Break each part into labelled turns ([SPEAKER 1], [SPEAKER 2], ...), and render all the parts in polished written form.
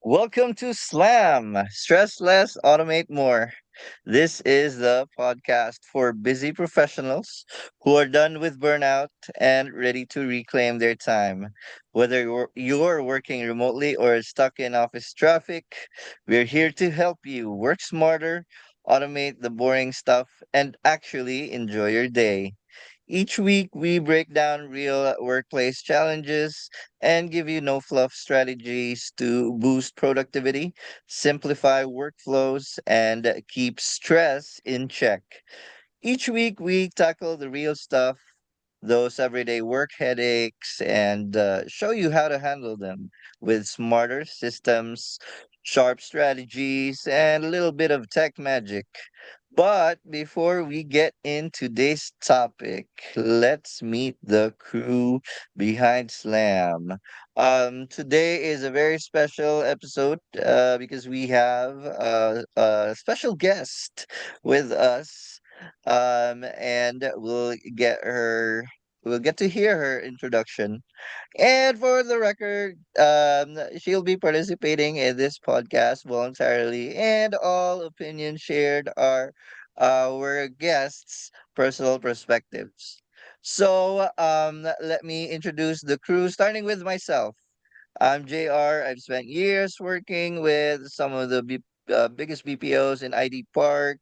[SPEAKER 1] Welcome to Slam, Stress Less, Automate More. This is the podcast for busy professionals who are done with burnout and ready to reclaim their time. Whether you're working remotely or stuck in office traffic, we're here to help you work smarter, automate the boring stuff, and actually enjoy your day. Each week, we break down real workplace challenges and give you no fluff strategies to boost productivity, simplify workflows, and keep stress in check. Each week, we tackle the real stuff, those everyday work headaches, and show you how to handle them with smarter systems, sharp strategies, and a little bit of tech magic. But before we get into today's topic, let's meet the crew behind Slam. Today is a very special episode because we have a special guest with us, and we'll get to hear her introduction. And for the record, she'll be participating in this podcast voluntarily, and all opinions shared are our guests' personal perspectives. So, let me introduce the crew, starting with myself. I'm JR. I've spent years working with some of the biggest BPOs in ID Park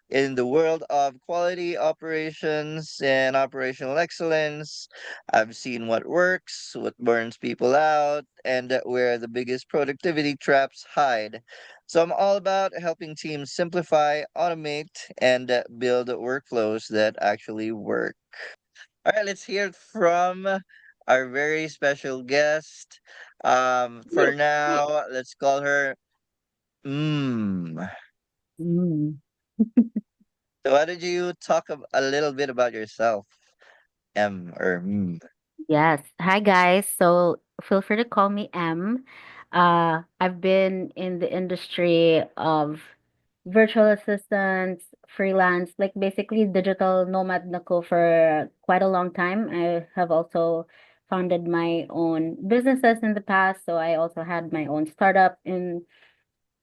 [SPEAKER 1] in the world of quality operations and operational excellence. I've seen what works, what burns people out, and where the biggest productivity traps hide. So I'm all about helping teams simplify, automate, and build workflows that actually work. All right, let's hear it from our very special guest. For now, let's call her Mmm.
[SPEAKER 2] Mm.
[SPEAKER 1] So why did you talk a little bit about yourself, M or M?
[SPEAKER 2] Yes. Hi, guys. So feel free to call me M. I've been in the industry of virtual assistants, freelance, like basically digital nomad Nako for quite a long time. I have also founded my own businesses in the past. So I also had my own startup in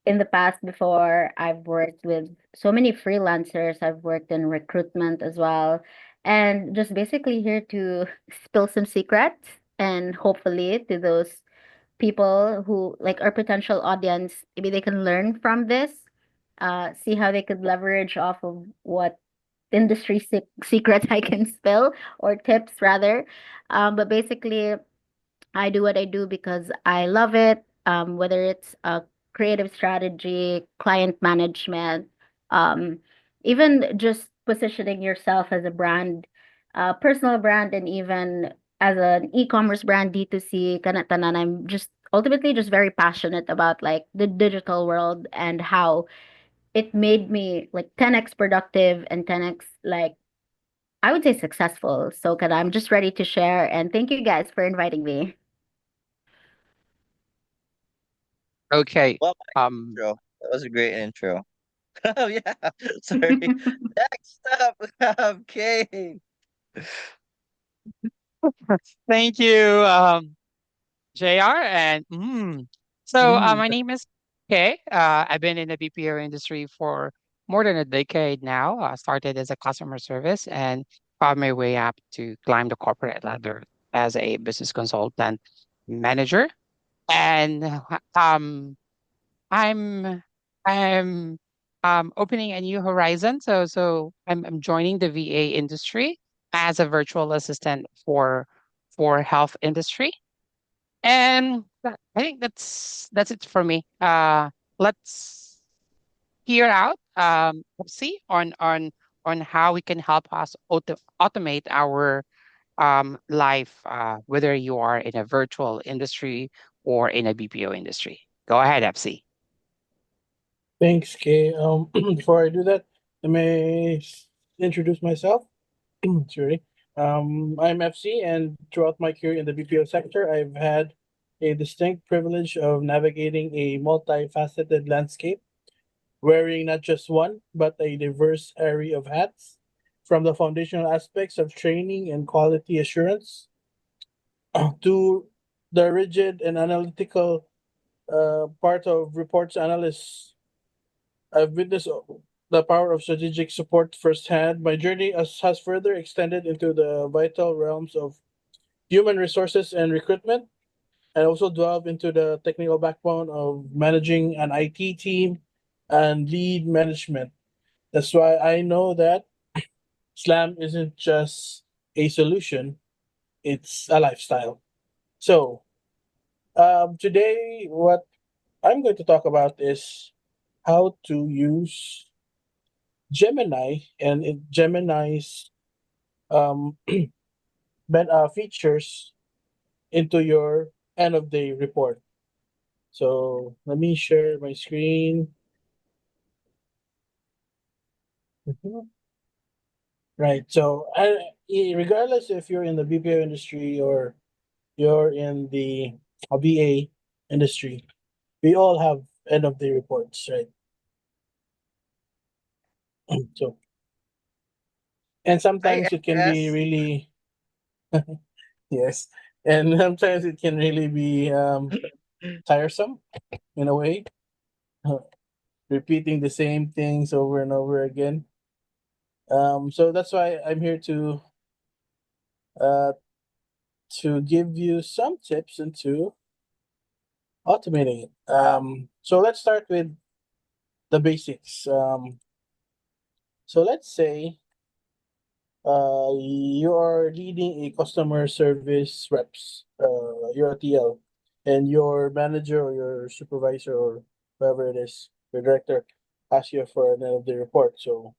[SPEAKER 2] the past before. I've worked with so many freelancers. I've worked in recruitment as well. And just basically here to spill some secrets and hopefully to those people who like our potential audience, maybe they can learn from this, see how they could leverage off of what industry secrets I can spill or tips rather. But basically I do what I do because I love it. Whether it's a creative strategy, client management, um, even just positioning yourself as a brand, personal brand, and even as an e-commerce brand, D2C, kanatanan, I'm just ultimately just very passionate about like the digital world and how it made me like 10x productive and 10x like I would say successful. So, I'm just ready to share. And thank you guys for inviting me.
[SPEAKER 3] Okay.
[SPEAKER 1] Well, my
[SPEAKER 3] Um,
[SPEAKER 1] intro. That was a great intro. Oh yeah. Sorry. Next up, we have Kay.
[SPEAKER 3] Thank you, JR. My name is Kay. I've been in the BPO industry for more than a decade now. I started as a customer service and found my way up to climb the corporate ladder as a business consultant manager. And I'm I'm opening a new horizon. I'm joining the VA industry as a virtual assistant for health industry. And I think that's it for me. Let's hear out see on how we can help us automate our life, whether you are in a virtual industry or in a BPO industry. Go ahead, FC.
[SPEAKER 4] Thanks, Kay. Before I do that, let me introduce myself. Sorry. I'm FC, and throughout my career in the BPO sector, I've had a distinct privilege of navigating a multifaceted landscape wearing not just one, but a diverse array of hats, from the foundational aspects of training and quality assurance to the rigid and analytical part of reports analysts. I've witnessed the power of strategic support firsthand. My journey has further extended into the vital realms of human resources and recruitment, and also delve into the technical backbone of managing an IT team and lead management. That's why I know that Slam isn't just a solution, it's a lifestyle. So, today, what I'm going to talk about is how to use Gemini and Gemini's um, features into your end of day report. So, let me share my screen. Mhm. Right. So, regardless if you're in the BPO industry or you're in the VA industry, we all have end of day reports, right? So, and
[SPEAKER 1] Hi,
[SPEAKER 4] sometimes it can be
[SPEAKER 1] yes.
[SPEAKER 4] really, yes, and sometimes it can really be tiresome in a way, repeating the same things over and over again. So that's why I'm here uh, to give you some tips into automating it. So let's start with the basics. So let's say you are leading a customer service reps, you're a TL, and your manager or your supervisor or whoever it is, your director, asks you for an end of the report. So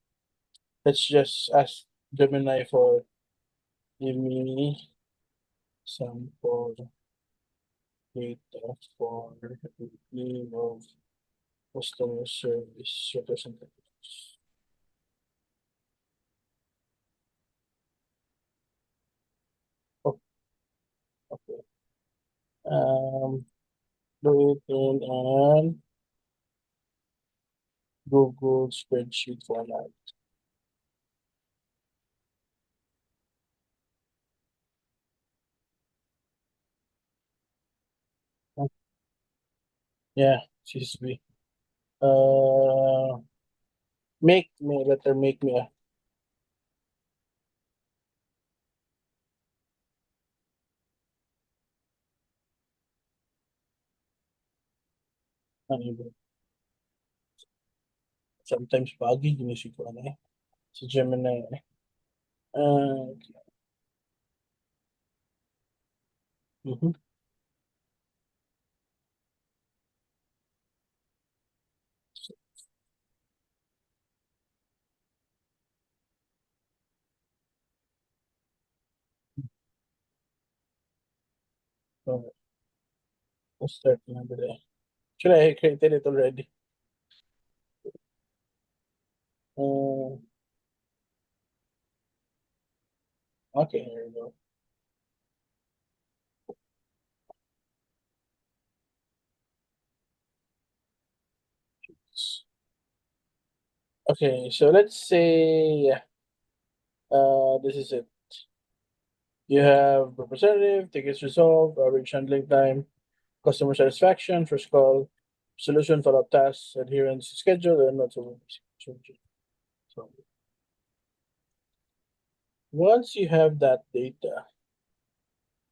[SPEAKER 4] let's just ask Gemini for give me sample data for the team of customer service representatives. Oh, okay. Do it in an Google spreadsheet format. Yeah, CSV. Uh, make me let her make me a ano ba? Sometimes baggy ginisip ko ano eh. Si Gemini eh. Okay. Mhm. So, let's start na ba there. Should I created it already? Uh, okay, here we go. Okay, so let's say yeah, this is it. You have representative, tickets resolved, average handling time, customer satisfaction, first call, solution follow-up tasks, adherence to schedule, and not so. So once you have that data,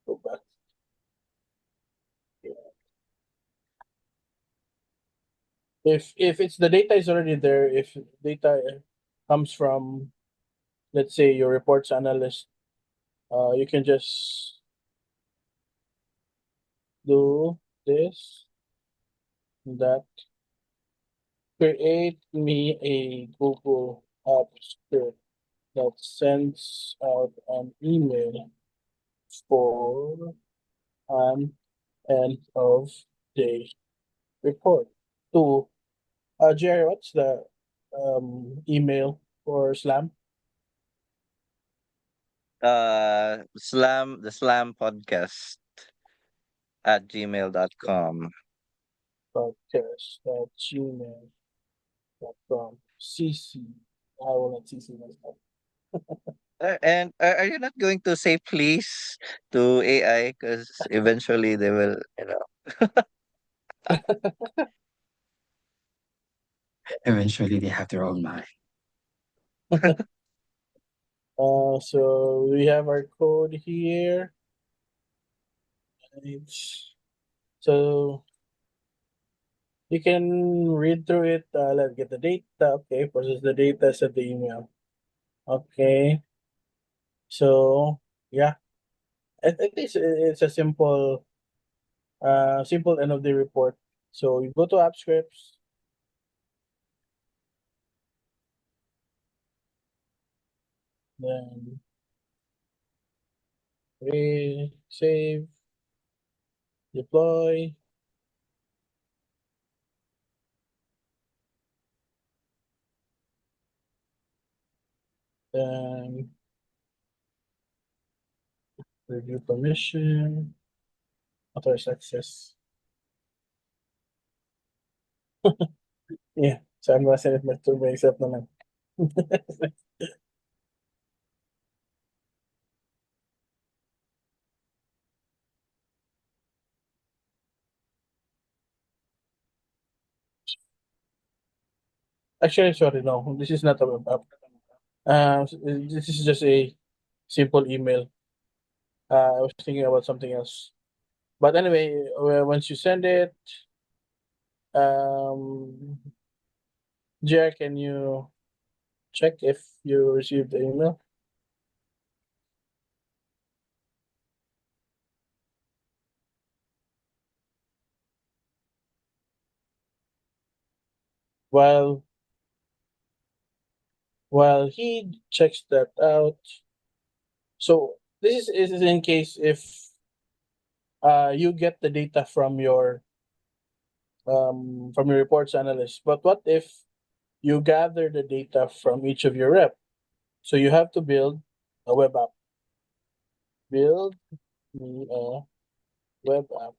[SPEAKER 4] go back here. If it's the data is already there, if data comes from let's say your reports analyst, you can just do this, that, create me a Google app script that sends out an email for an end of day report to Jerry, what's the email for Slam?
[SPEAKER 1] The Slam podcast at gmail.com.
[SPEAKER 4] Podcast at Gmail. from CC. I will not CC myself.
[SPEAKER 1] And are you not going to say please to AI? Because eventually they will, eventually they have their own mind.
[SPEAKER 4] So we have our code here. It's, so you can read through it. Let's get the data. Okay, process the data, set the email. Okay, so yeah, at least it's a simple end of the report. So you go to app scripts, then we save, deploy, then review permission, authorize access. Yeah, so I'm gonna send it to myself naman. Actually, sorry, no, this is not a web app. This is just a simple email. I was thinking about something else. But anyway, once you send it, um, Jer, can you check if you received the email? While while he checks that out, so this is in case if you get the data from your reports analyst. But what if you gather the data from each of your rep? So you have to build a web app. Build me a web app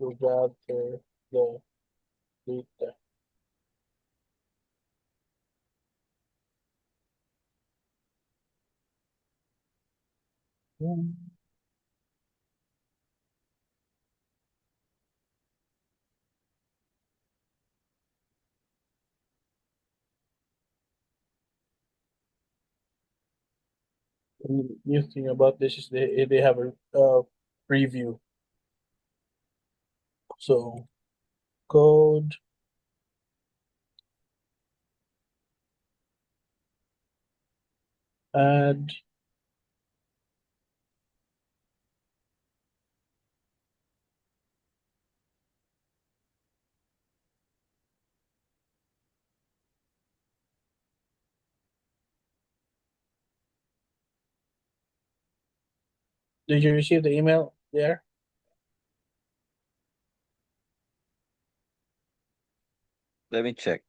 [SPEAKER 4] to gather the data. Hmm. The new thing about this is they have a preview. So code, add, did you receive the email there?
[SPEAKER 1] Let me check.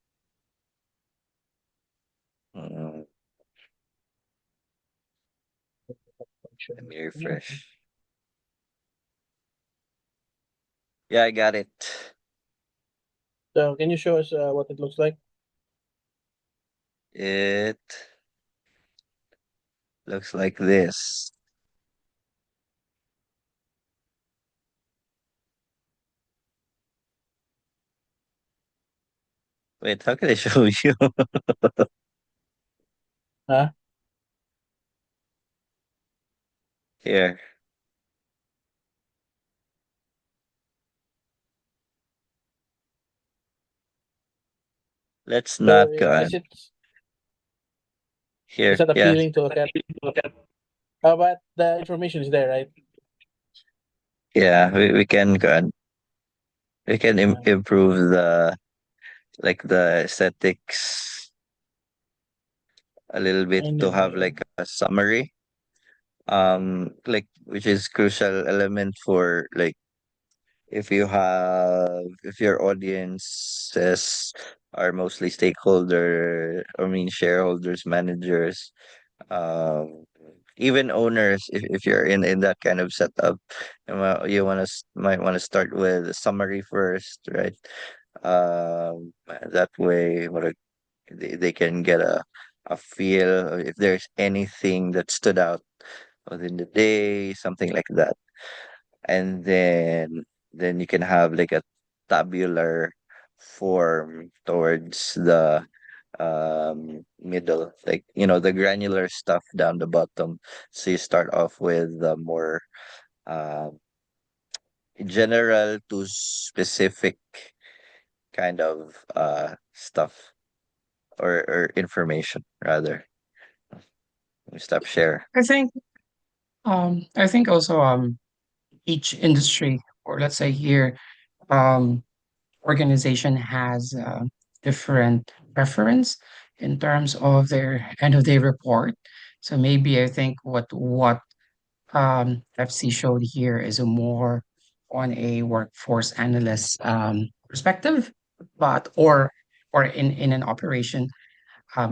[SPEAKER 1] Mm, let
[SPEAKER 4] Function.
[SPEAKER 1] me refresh. Yeah, I got it.
[SPEAKER 4] So can you show us what it looks like?
[SPEAKER 1] It looks like this. Wait, how can I show you?
[SPEAKER 4] Huh?
[SPEAKER 1] Here, let's
[SPEAKER 4] So
[SPEAKER 1] not go on.
[SPEAKER 4] is
[SPEAKER 1] Here,
[SPEAKER 4] that
[SPEAKER 1] yeah,
[SPEAKER 4] appealing to look at? But the information is there, right?
[SPEAKER 1] yeah. We can go on. We can improve the like the aesthetics a little bit to have
[SPEAKER 4] Anyway,
[SPEAKER 1] like a summary. Like which is crucial element for like if your audiences are mostly stakeholder or mean shareholders, managers, um even owners, if you're in that kind of setup, you want to might want to start with a summary first, right? Um, that way, they can get a feel if there's anything that stood out within the day, something like that. And then you can have like a tabular form towards the middle, like the granular stuff down the bottom. So you start off with the more uh, general to specific kind of stuff, or information rather. Stop share.
[SPEAKER 5] I think also each industry, or let's say here, um organization has different preference in terms of their end of day report. So maybe I think what FC showed here is a more on a workforce analyst perspective, but or in an operation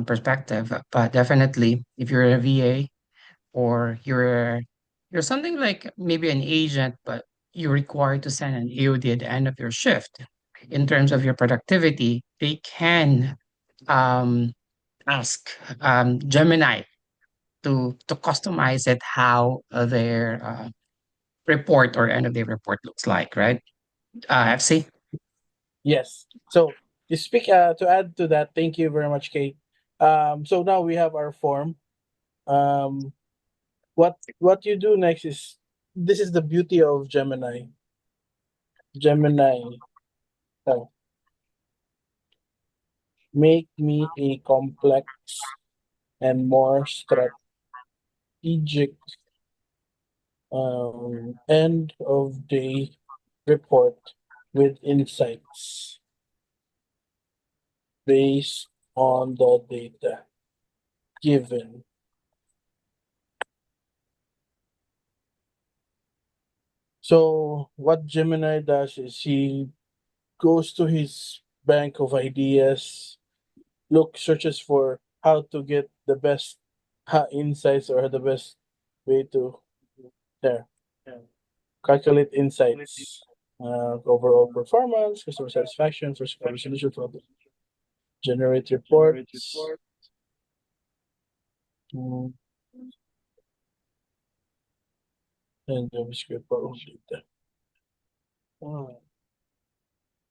[SPEAKER 5] perspective. But definitely, if you're a VA or you're something like maybe an agent, but you're required to send an EOD at the end of your shift. In terms of your productivity, they can um, ask Gemini to customize it how their report or end of day report looks like, right? FC.
[SPEAKER 4] Yes. So you speak to add to that. Thank you very much, Kate. So now we have our form. Um, what you do next is, this is the beauty of Gemini. Gemini, uh, make me a complex and more strategic end of day report with insights based on the data given. So what Gemini does is he goes to his bank of ideas, searches for how to get the best insights, or the best way to there calculate insights, overall performance, customer satisfaction, first problem solution, for generate reports, mm, and JavaScript for data. Oh.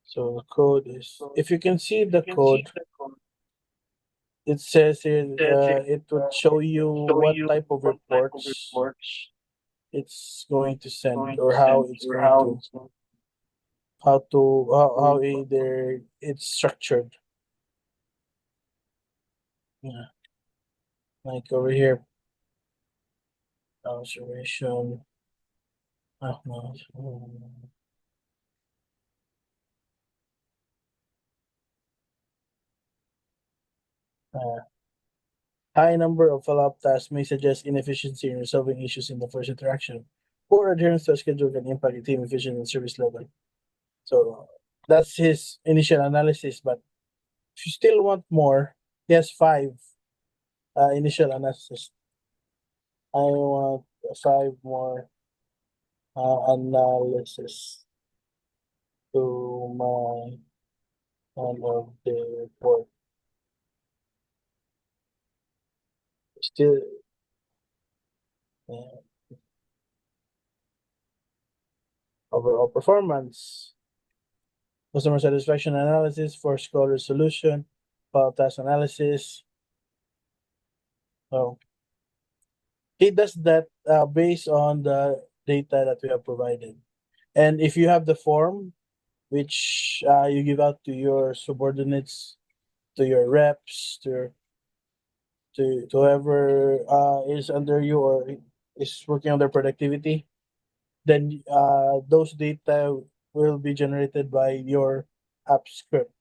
[SPEAKER 4] So the code is, if you can see the code, it says here, it would show you what type of reports it's going to send, or how it's going to, it's structured. Yeah, like over here, observation. No. Uh, High number of follow-up tasks may suggest inefficiency in resolving issues in the first interaction. Poor adherence to a schedule can impact team efficiency and service level. So that's his initial analysis. But if you still want more, he has five initial analysis. I want five more analysis to my end of the report. Still, uh, overall performance, customer satisfaction analysis, first call resolution, file task analysis. So he does that based on the data that we have provided. And if you have the form, which you give out to your subordinates, to your reps, to whoever is under you or is working on their productivity, then those data will be generated by your app script.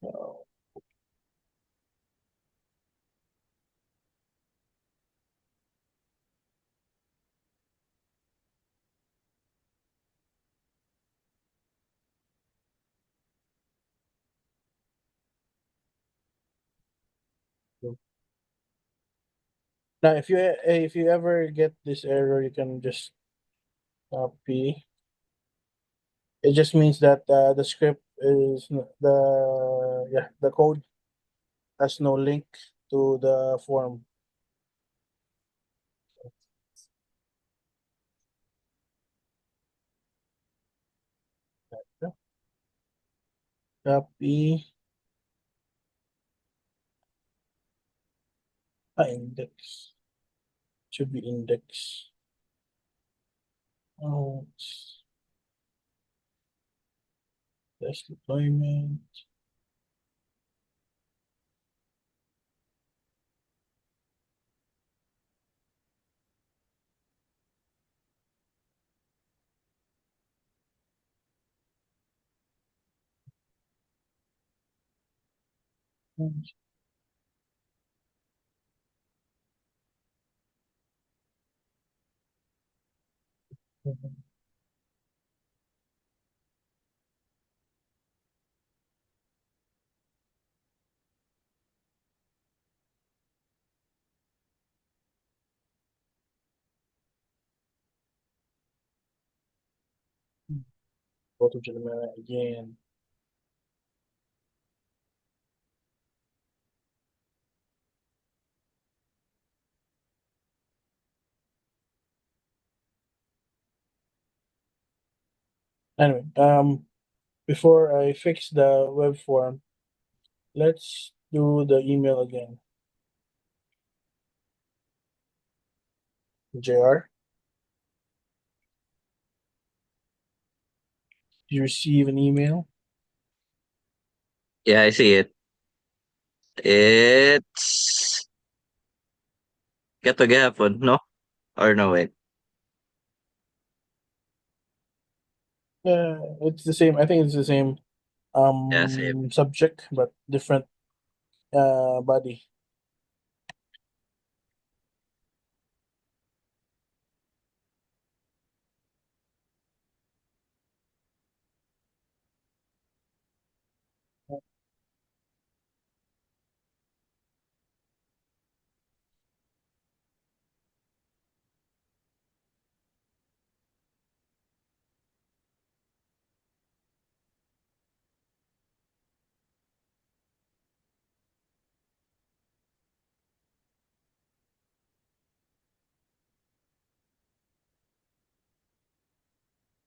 [SPEAKER 4] So, now, if you ever get this error, you can just copy. It just means that the script the code has no link to the form. Yeah. Copy index should be index. Oh, test deployment. Go to Gemini again. Anyway, before I fix the web form, let's do the email again. JR, you receive an email?
[SPEAKER 1] Yeah, I see it. It's kato gihapon, no? Or no, wait.
[SPEAKER 4] Yeah, it's the same. I think it's the same
[SPEAKER 1] Yeah, same.
[SPEAKER 4] subject but different body.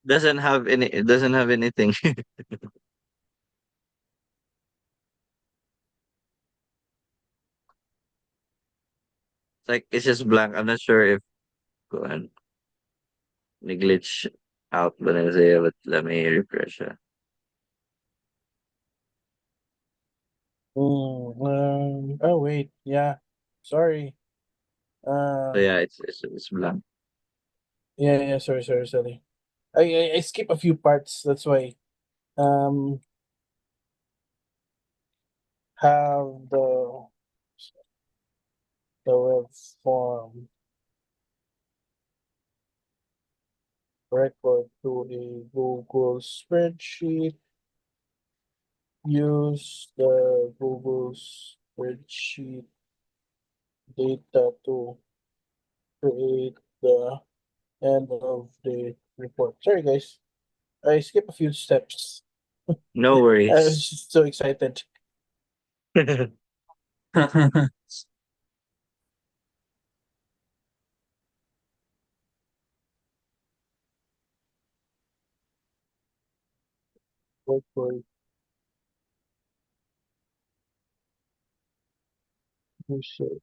[SPEAKER 1] It doesn't have anything. It's like it's just blank. I'm not sure if go ahead. Glitch out when I say it, but let me refresh it.
[SPEAKER 4] Oh wait, yeah. Sorry.
[SPEAKER 1] So
[SPEAKER 4] Uh
[SPEAKER 1] yeah, it's blank.
[SPEAKER 4] yeah, sorry. I skip a few parts, that's why. Um have the web form record to a Google spreadsheet. Use the Google spreadsheet data to create the end of the report. Sorry guys, I skip a few steps.
[SPEAKER 1] No
[SPEAKER 4] I was
[SPEAKER 1] worries.
[SPEAKER 4] just so excited. Wait for it to show.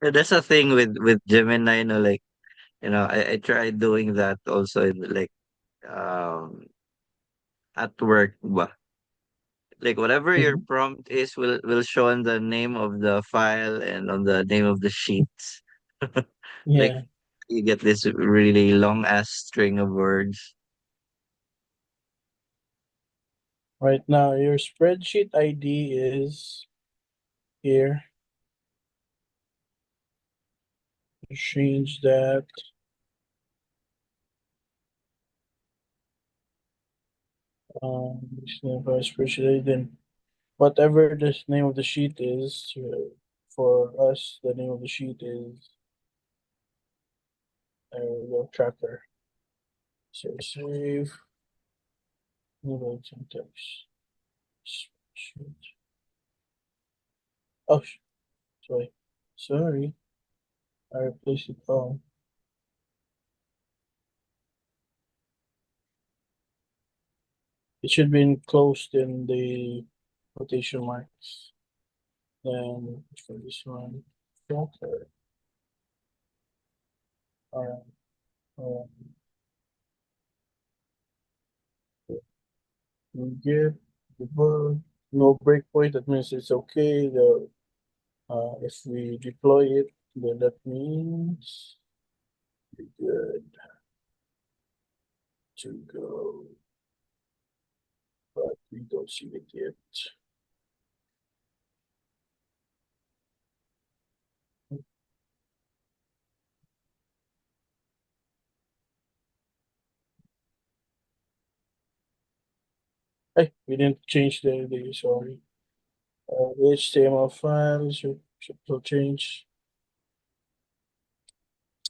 [SPEAKER 1] That's a thing with Gemini, like, I tried doing that also in like um at work, but like whatever your
[SPEAKER 4] Mhm.
[SPEAKER 1] prompt is will show on the name of the file and on the name of the sheets. Like
[SPEAKER 4] Yeah.
[SPEAKER 1] you get this really long ass string of words.
[SPEAKER 4] Right now, your spreadsheet ID is here. Change that. This name for spreadsheet ID. Then whatever this name of the sheet is, for us, the name of the sheet is tracker. So save. New syntax. Spreadsheet. Oh, sorry. Sorry. I replaced it. Oh, it should be enclosed in the quotation marks. Then for this one, filter. Alright. Um, we get the bug. No breakpoint. That means it's okay. If we deploy it, then that means we're good to go. But we don't see it yet. Hey, we didn't change the sorry. The HTML file should still change.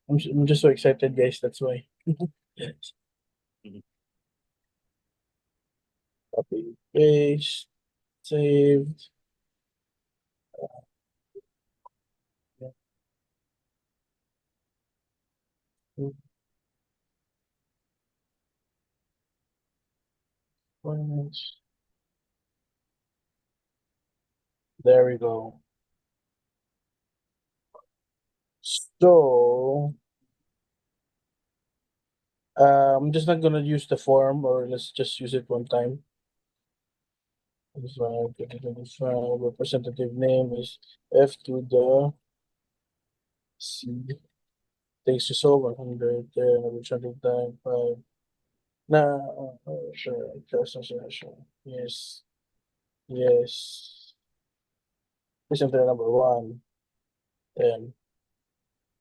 [SPEAKER 4] I'm just so excited, guys. That's why. Yes.
[SPEAKER 1] Mhm.
[SPEAKER 4] Copy, paste, saved. Yeah. Requirements. There we go. So I'm just not gonna use the form, or let's just use it one time. 2025 representative name is F to the C. Takes to solve 100, representative time 5. No, sure, sure. Yes, yes. Presenter number 1, then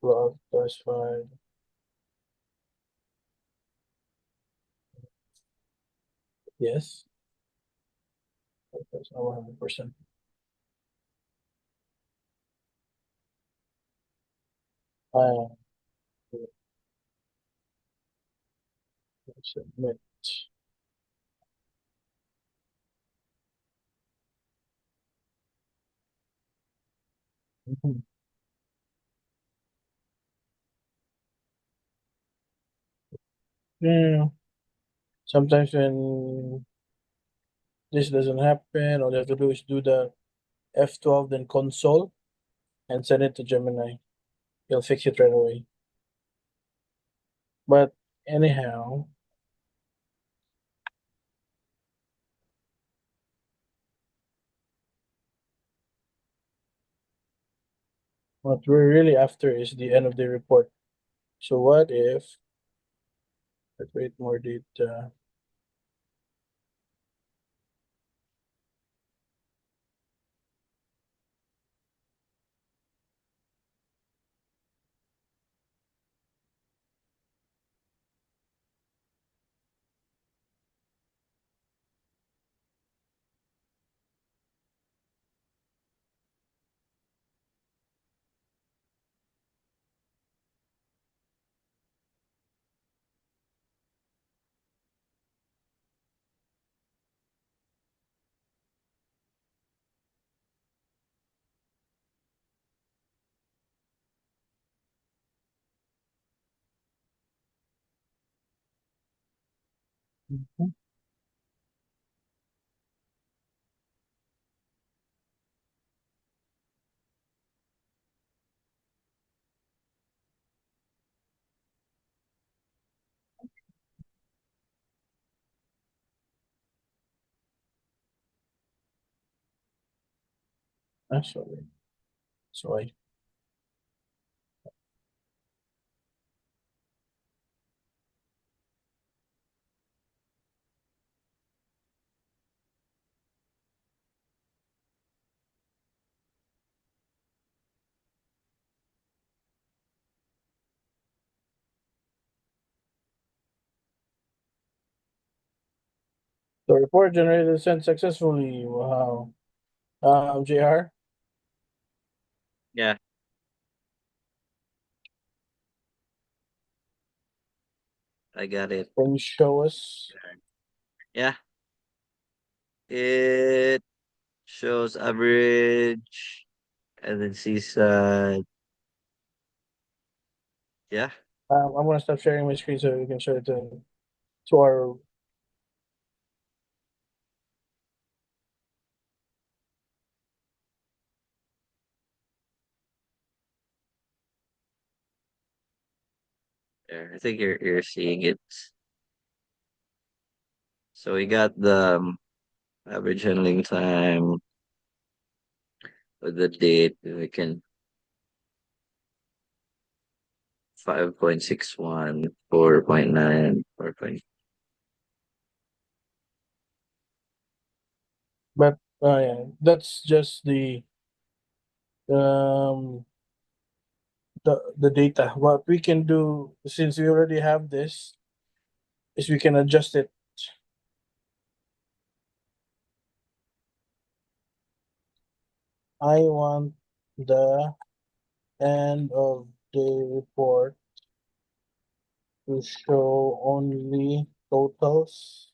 [SPEAKER 4] plot plus 5. Yes, that's 100%. Uh, submit. Mhm. Yeah, sometimes when this doesn't happen, all you have to do is do the F12, then console, and send it to Gemini. He'll fix it right away. But anyhow, what we're really after is the end of the report. So what if, let's wait more data. Mhm. Sorry. Sorry. The report generated sent successfully. Wow. JR,
[SPEAKER 1] Yeah, I got it.
[SPEAKER 4] can you show us?
[SPEAKER 1] Yeah, it shows average and then seaside. Yeah,
[SPEAKER 4] I'm gonna stop sharing my screen so you can show it to our.
[SPEAKER 1] there. I think you're seeing it. So we got the average handling time with the date. We can 5.61, 4.9, 4.
[SPEAKER 4] But yeah, that's just um the data. What we can do since we already have this is we can adjust it. I want the end of the report to show only totals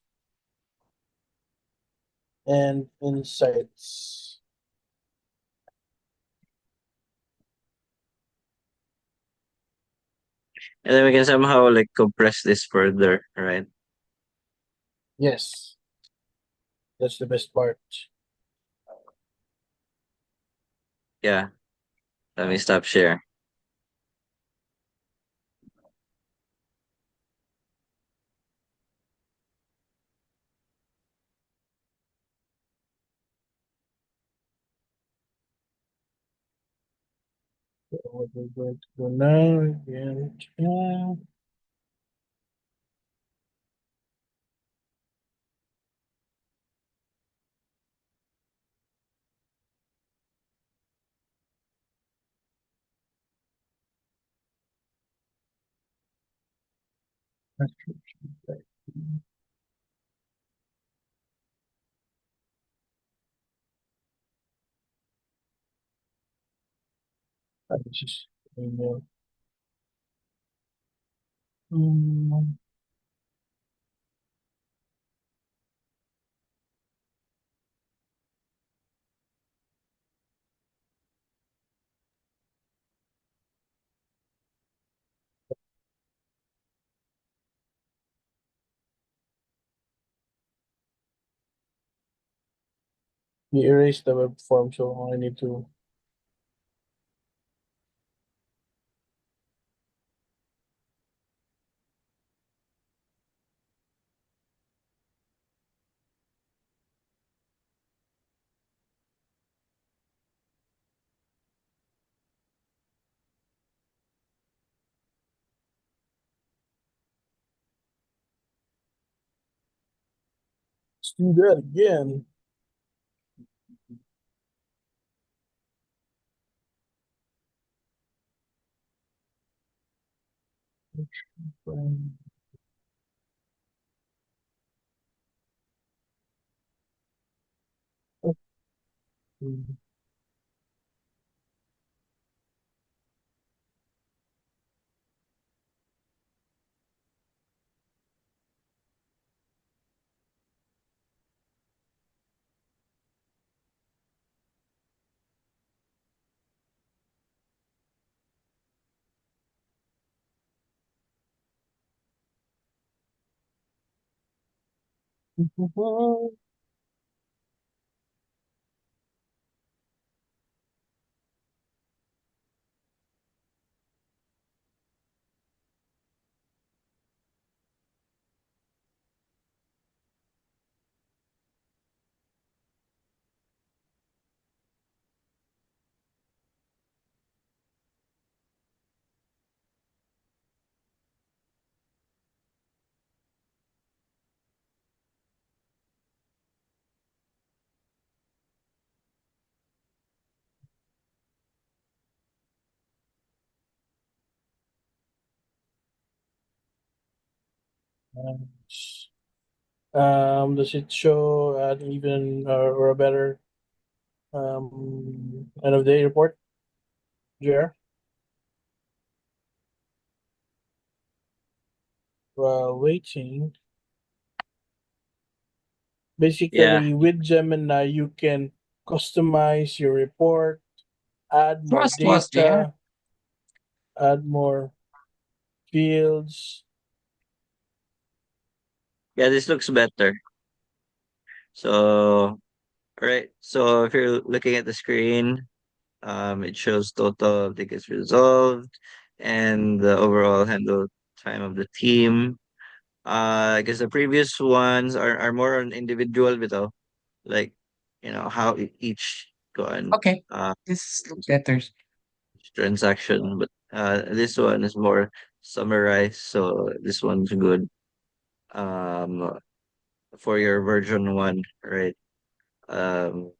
[SPEAKER 4] and insights.
[SPEAKER 1] And then we can somehow like compress this further, right?
[SPEAKER 4] Yes, that's the best part.
[SPEAKER 1] Yeah. Let me stop share.
[SPEAKER 4] So what we're going to do now again. Just email. Mm, we erased the web form, so I need to. Let's do that again. And, does it show an even or a better end of day report, JR? While waiting,
[SPEAKER 1] Yeah.
[SPEAKER 4] basically with Gemini, you can customize your report, add more
[SPEAKER 5] Plus, JR.
[SPEAKER 4] data, add more fields.
[SPEAKER 1] Yeah, this looks better. So, right. So if you're looking at the screen, it shows total tickets resolved and the overall handle time of the team. I guess the previous ones are more on individual bitaw, like how each gone
[SPEAKER 5] Okay, this looks better.
[SPEAKER 1] each transaction, but this one is more summarized, so this one's good. Um, for your version one, right? Um,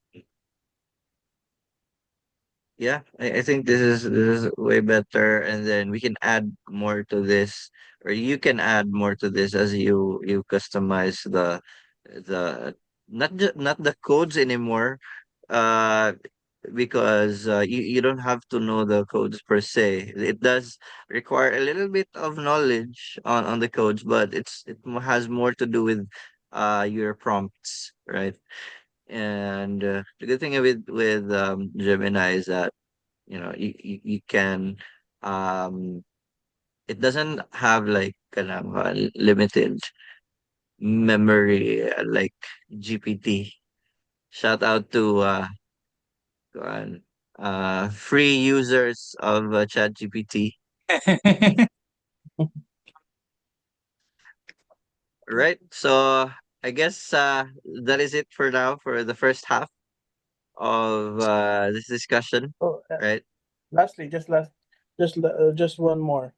[SPEAKER 1] Yeah, I think this is way better, and then we can add more to this, or you can add more to this as you customize the not the codes anymore, uh, because you don't have to know the codes per se. It does require a little bit of knowledge on the codes, but has more to do with your prompts, right? And the good thing with Gemini is that you can um it doesn't have like kind of limited memory like GPT. Shout out to kuwan, free users of chat GPT. Right, so I guess that is it for now for the first half of this discussion,
[SPEAKER 4] Oh,
[SPEAKER 1] right?
[SPEAKER 4] lastly, just one more.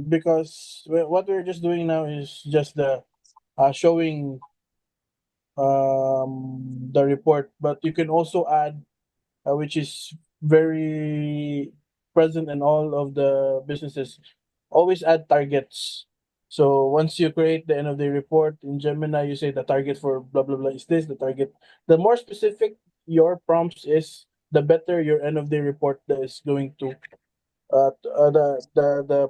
[SPEAKER 4] Because what we're just doing now is just the showing the report, but you can also add, which is very present in all of the businesses. Always add targets. So once you create the end of the report in Gemini, you say the target for blah blah blah is this. The target. The more specific your prompts is, the better your end of the report is going to. The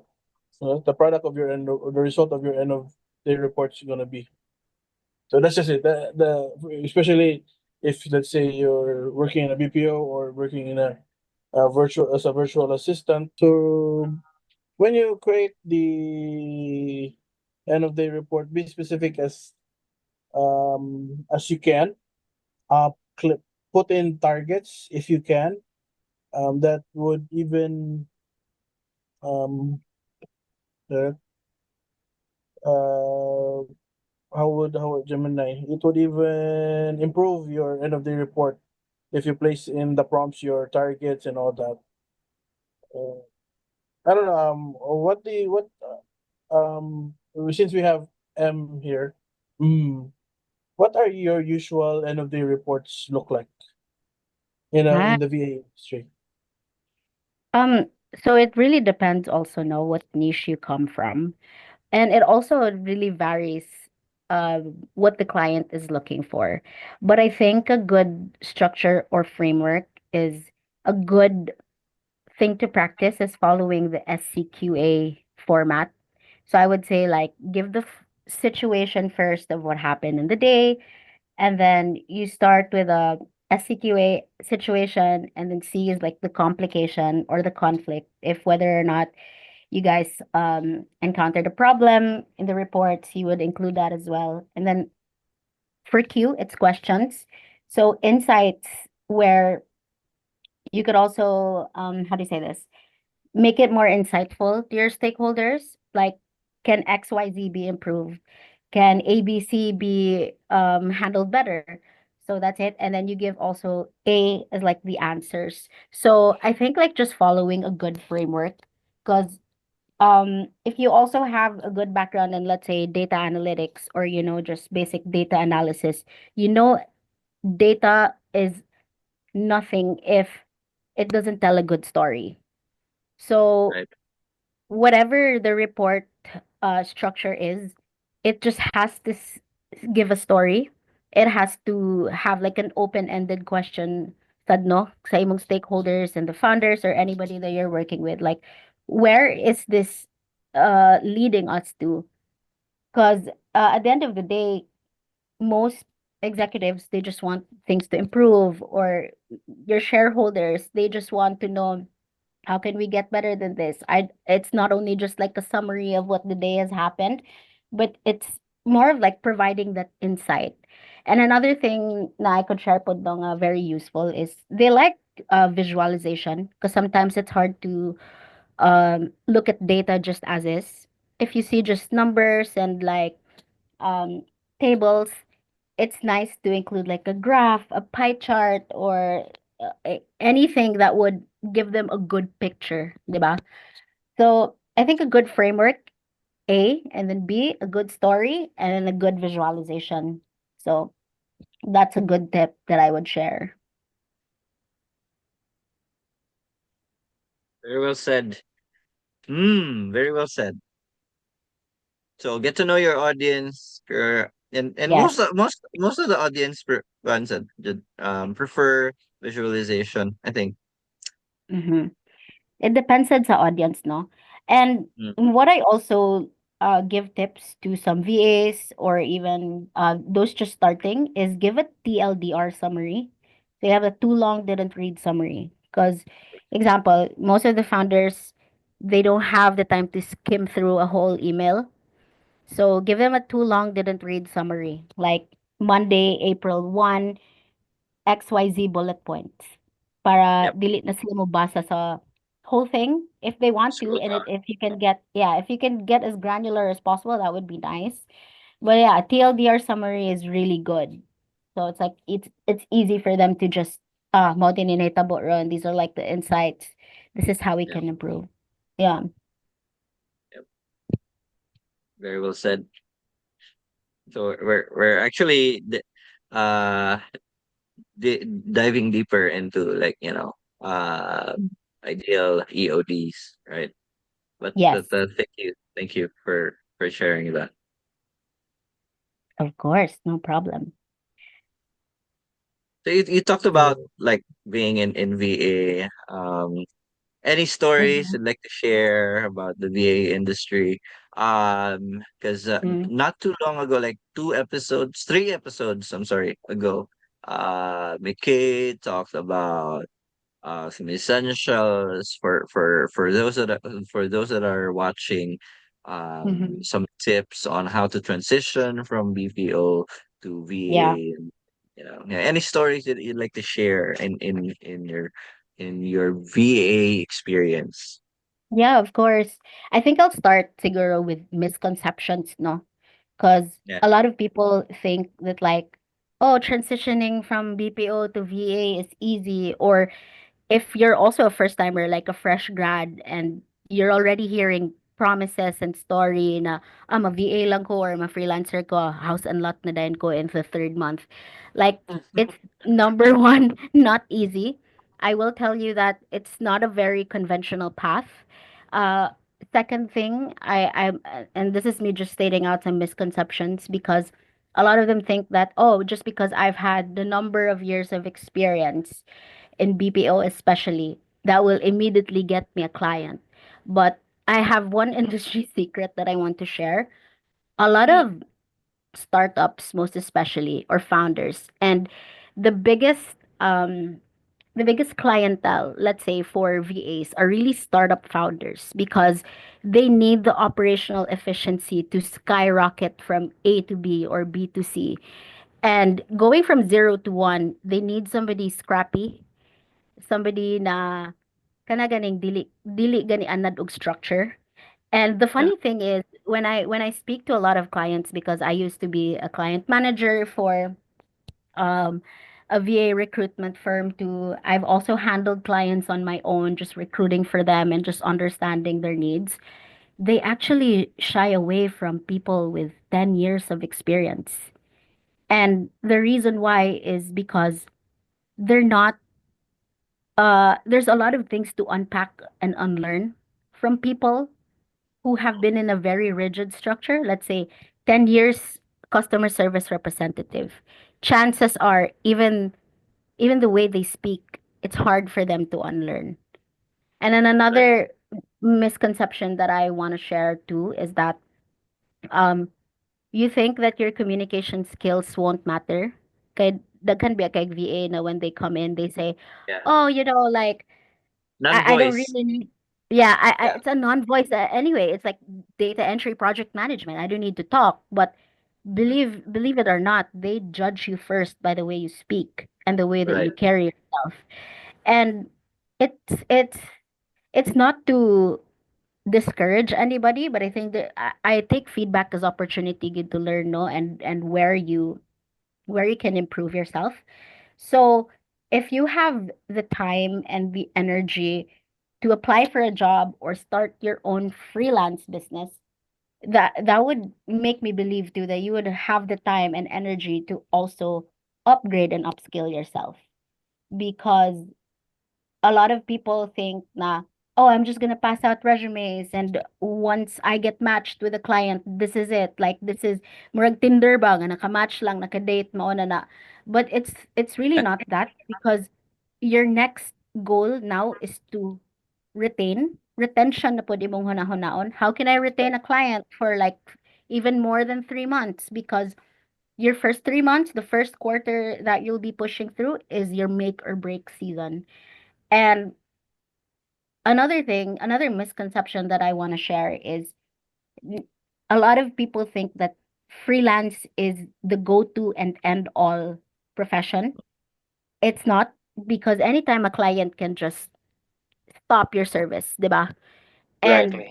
[SPEAKER 4] product of your end, the result of your end of the report is gonna be. So that's just it. The especially if let's say you're working in a BPO or working in a virtual as a virtual assistant. So when you create the end of day report, be specific as you can. Clip Put in targets if you can. That would even um uh, uh how would Gemini? It would even improve your end of day report if you place in the prompts your targets and all that. Uh, I don't know. Since we have M here, mm, what are your usual end of day reports look like
[SPEAKER 2] Ah,
[SPEAKER 4] in the VA industry?
[SPEAKER 2] um, so it really depends also know what niche you come from. And it also really varies what the client is looking for. But I think a good structure or framework is a good thing to practice is following the SCQA format. So I would say like give the situation first of what happened in the day, and then you start with a SCQA situation, and then C is like the complication or the conflict, if whether or not you guys encountered a problem in the reports, you would include that as well. And then for Q, it's questions. So insights where you could also how do you say this? Make it more insightful to your stakeholders. Like, can XYZ be improved? Can ABC be handled better? So that's it. And then you give also A as like the answers. So I think like just following a good framework, because if you also have a good background in, let's say, data analytics, or just basic data analysis, you know data is nothing if it doesn't tell a good story. So
[SPEAKER 1] Right.
[SPEAKER 2] whatever the report structure is, it just has to give a story. It has to have like an open-ended question sad no sa imong stakeholders and the founders or anybody that you're working with. Like, where is this leading us to? Because at the end of the day, most executives, they just want things to improve, or your shareholders, they just want to know how can we get better than this. It's not only just like a summary of what the day has happened, but it's more of like providing that insight. And another thing na I could share po dong very useful is they like visualization, because sometimes it's hard to look at data just as is. If you see just numbers and like um tables, it's nice to include like a graph, a pie chart, or anything that would give them a good picture, diba? So I think a good framework, A, and then B, a good story, and then a good visualization. So that's a good tip that I would share.
[SPEAKER 1] Very well said. Very well said. So get to know your audience, and
[SPEAKER 2] Yes.
[SPEAKER 1] most of the audience prefer visualization, I think.
[SPEAKER 2] Mm-hmm. It depends on the audience, no? And
[SPEAKER 1] Mm,
[SPEAKER 2] what I also give tips to some VAs or even those just starting is give a TLDR summary. They have a too long didn't read summary. Because, example, most of the founders, they don't have the time to skim through a whole email. So give them a too long didn't read summary. Like Monday, April 1, XYZ bullet points para
[SPEAKER 1] yep.
[SPEAKER 2] dili na sila mabasa sa whole thing if they want to,
[SPEAKER 1] Scroll
[SPEAKER 2] and
[SPEAKER 1] down.
[SPEAKER 2] if you can get, yeah, if you can get as granular as possible, that would be nice. But yeah, a TLDR summary is really good. So it's like it's easy for them to just mao din ni nahitabo ron. These are like the insights. This is how we
[SPEAKER 1] Yep.
[SPEAKER 2] can improve. Yeah.
[SPEAKER 1] Yep. Very well said. So we're actually uh diving deeper into, like,
[SPEAKER 2] Mm.
[SPEAKER 1] ideal EODs, right? But
[SPEAKER 2] Yes,
[SPEAKER 1] thank you for sharing that.
[SPEAKER 2] of course, no problem.
[SPEAKER 1] So you talked about,
[SPEAKER 4] So
[SPEAKER 1] like, being in VA. Any stories
[SPEAKER 2] Mm-hmm.
[SPEAKER 1] you'd like to share about the VA industry? Because
[SPEAKER 2] Mm-hmm.
[SPEAKER 1] not too long ago, like 3 episodes, I'm sorry, ago, McKay talked about some essentials for those that are watching,
[SPEAKER 2] Mm-hmm.
[SPEAKER 1] some tips on how to transition from BPO to
[SPEAKER 2] Yeah.
[SPEAKER 1] VA. And, yeah, any stories that you'd like to share in your VA experience?
[SPEAKER 2] Yeah, of course. I think I'll start siguro with misconceptions, no? Because
[SPEAKER 1] Yeah.
[SPEAKER 2] a lot of people think that like, oh, transitioning from BPO to VA is easy, or if you're also a first timer, like a fresh grad, and you're already hearing promises and story na I'm a VA lang ko or I'm a freelancer ko, house and lot na din ko in the third month. Like, it's number one, not easy. I will tell you that it's not a very conventional path. Uh, Second thing, and this is me just stating out some misconceptions, because a lot of them think that, oh, just because I've had the number of years of experience in BPO especially, that will immediately get me a client. But I have one industry secret that I want to share. A lot
[SPEAKER 1] Mm,
[SPEAKER 2] of startups, most especially, or founders, and the biggest um the biggest clientele, let's say for VAs, are really startup founders, because they need the operational efficiency to skyrocket from A to B or B to C. And going from 0 to 1, they need somebody scrappy, somebody na kana ganing dili gani anad og structure. And the
[SPEAKER 1] yeah.
[SPEAKER 2] funny thing is, when I speak to a lot of clients, because I used to be a client manager for um a VA recruitment firm too. I've also handled clients on my own, just recruiting for them and just understanding their needs. They actually shy away from people with 10 years of experience. And the reason why is because they're not there's a lot of things to unpack and unlearn from people who have been in a very rigid structure, let's say 10 years customer service representative, chances are even the way they speak, it's hard for them to unlearn. And then
[SPEAKER 1] Right.
[SPEAKER 2] another misconception that I want to share too is that um you think that your communication skills won't matter. Kay, that can be a kay VA na when they come in, they say,
[SPEAKER 1] Yeah.
[SPEAKER 2] "Oh, like I don't
[SPEAKER 1] Non-voice.
[SPEAKER 2] really need." Yeah,
[SPEAKER 1] Yeah.
[SPEAKER 2] it's a non-voice anyway. It's like data entry, project management. I don't need to talk, but believe it or not, they judge you first by the way you speak and the way that
[SPEAKER 1] Right.
[SPEAKER 2] you carry yourself. And it's it's not to discourage anybody, but I think that I take feedback as opportunity good to learn, no, and where you can improve yourself. So if you have the time and the energy to apply for a job or start your own freelance business, that would make me believe too that you would have the time and energy to also upgrade and upskill yourself, because a lot of people think na, oh, I'm just gonna pass out resumes and once I get matched with a client, this is it. Like this is murag Tinder ba nga nakamatch lang, nakadate mao na. But it's really not that, because your next goal now is to retention na pud imong hunahon. How can I retain a client for like even more than 3 months? Because your first 3 months, the first quarter that you'll be pushing through is your make or break season. And another misconception that I want to share is n- a lot of people think that freelance is the go-to and end all profession. It's not, because anytime a client can just stop your service, diba?
[SPEAKER 1] Right.
[SPEAKER 2] And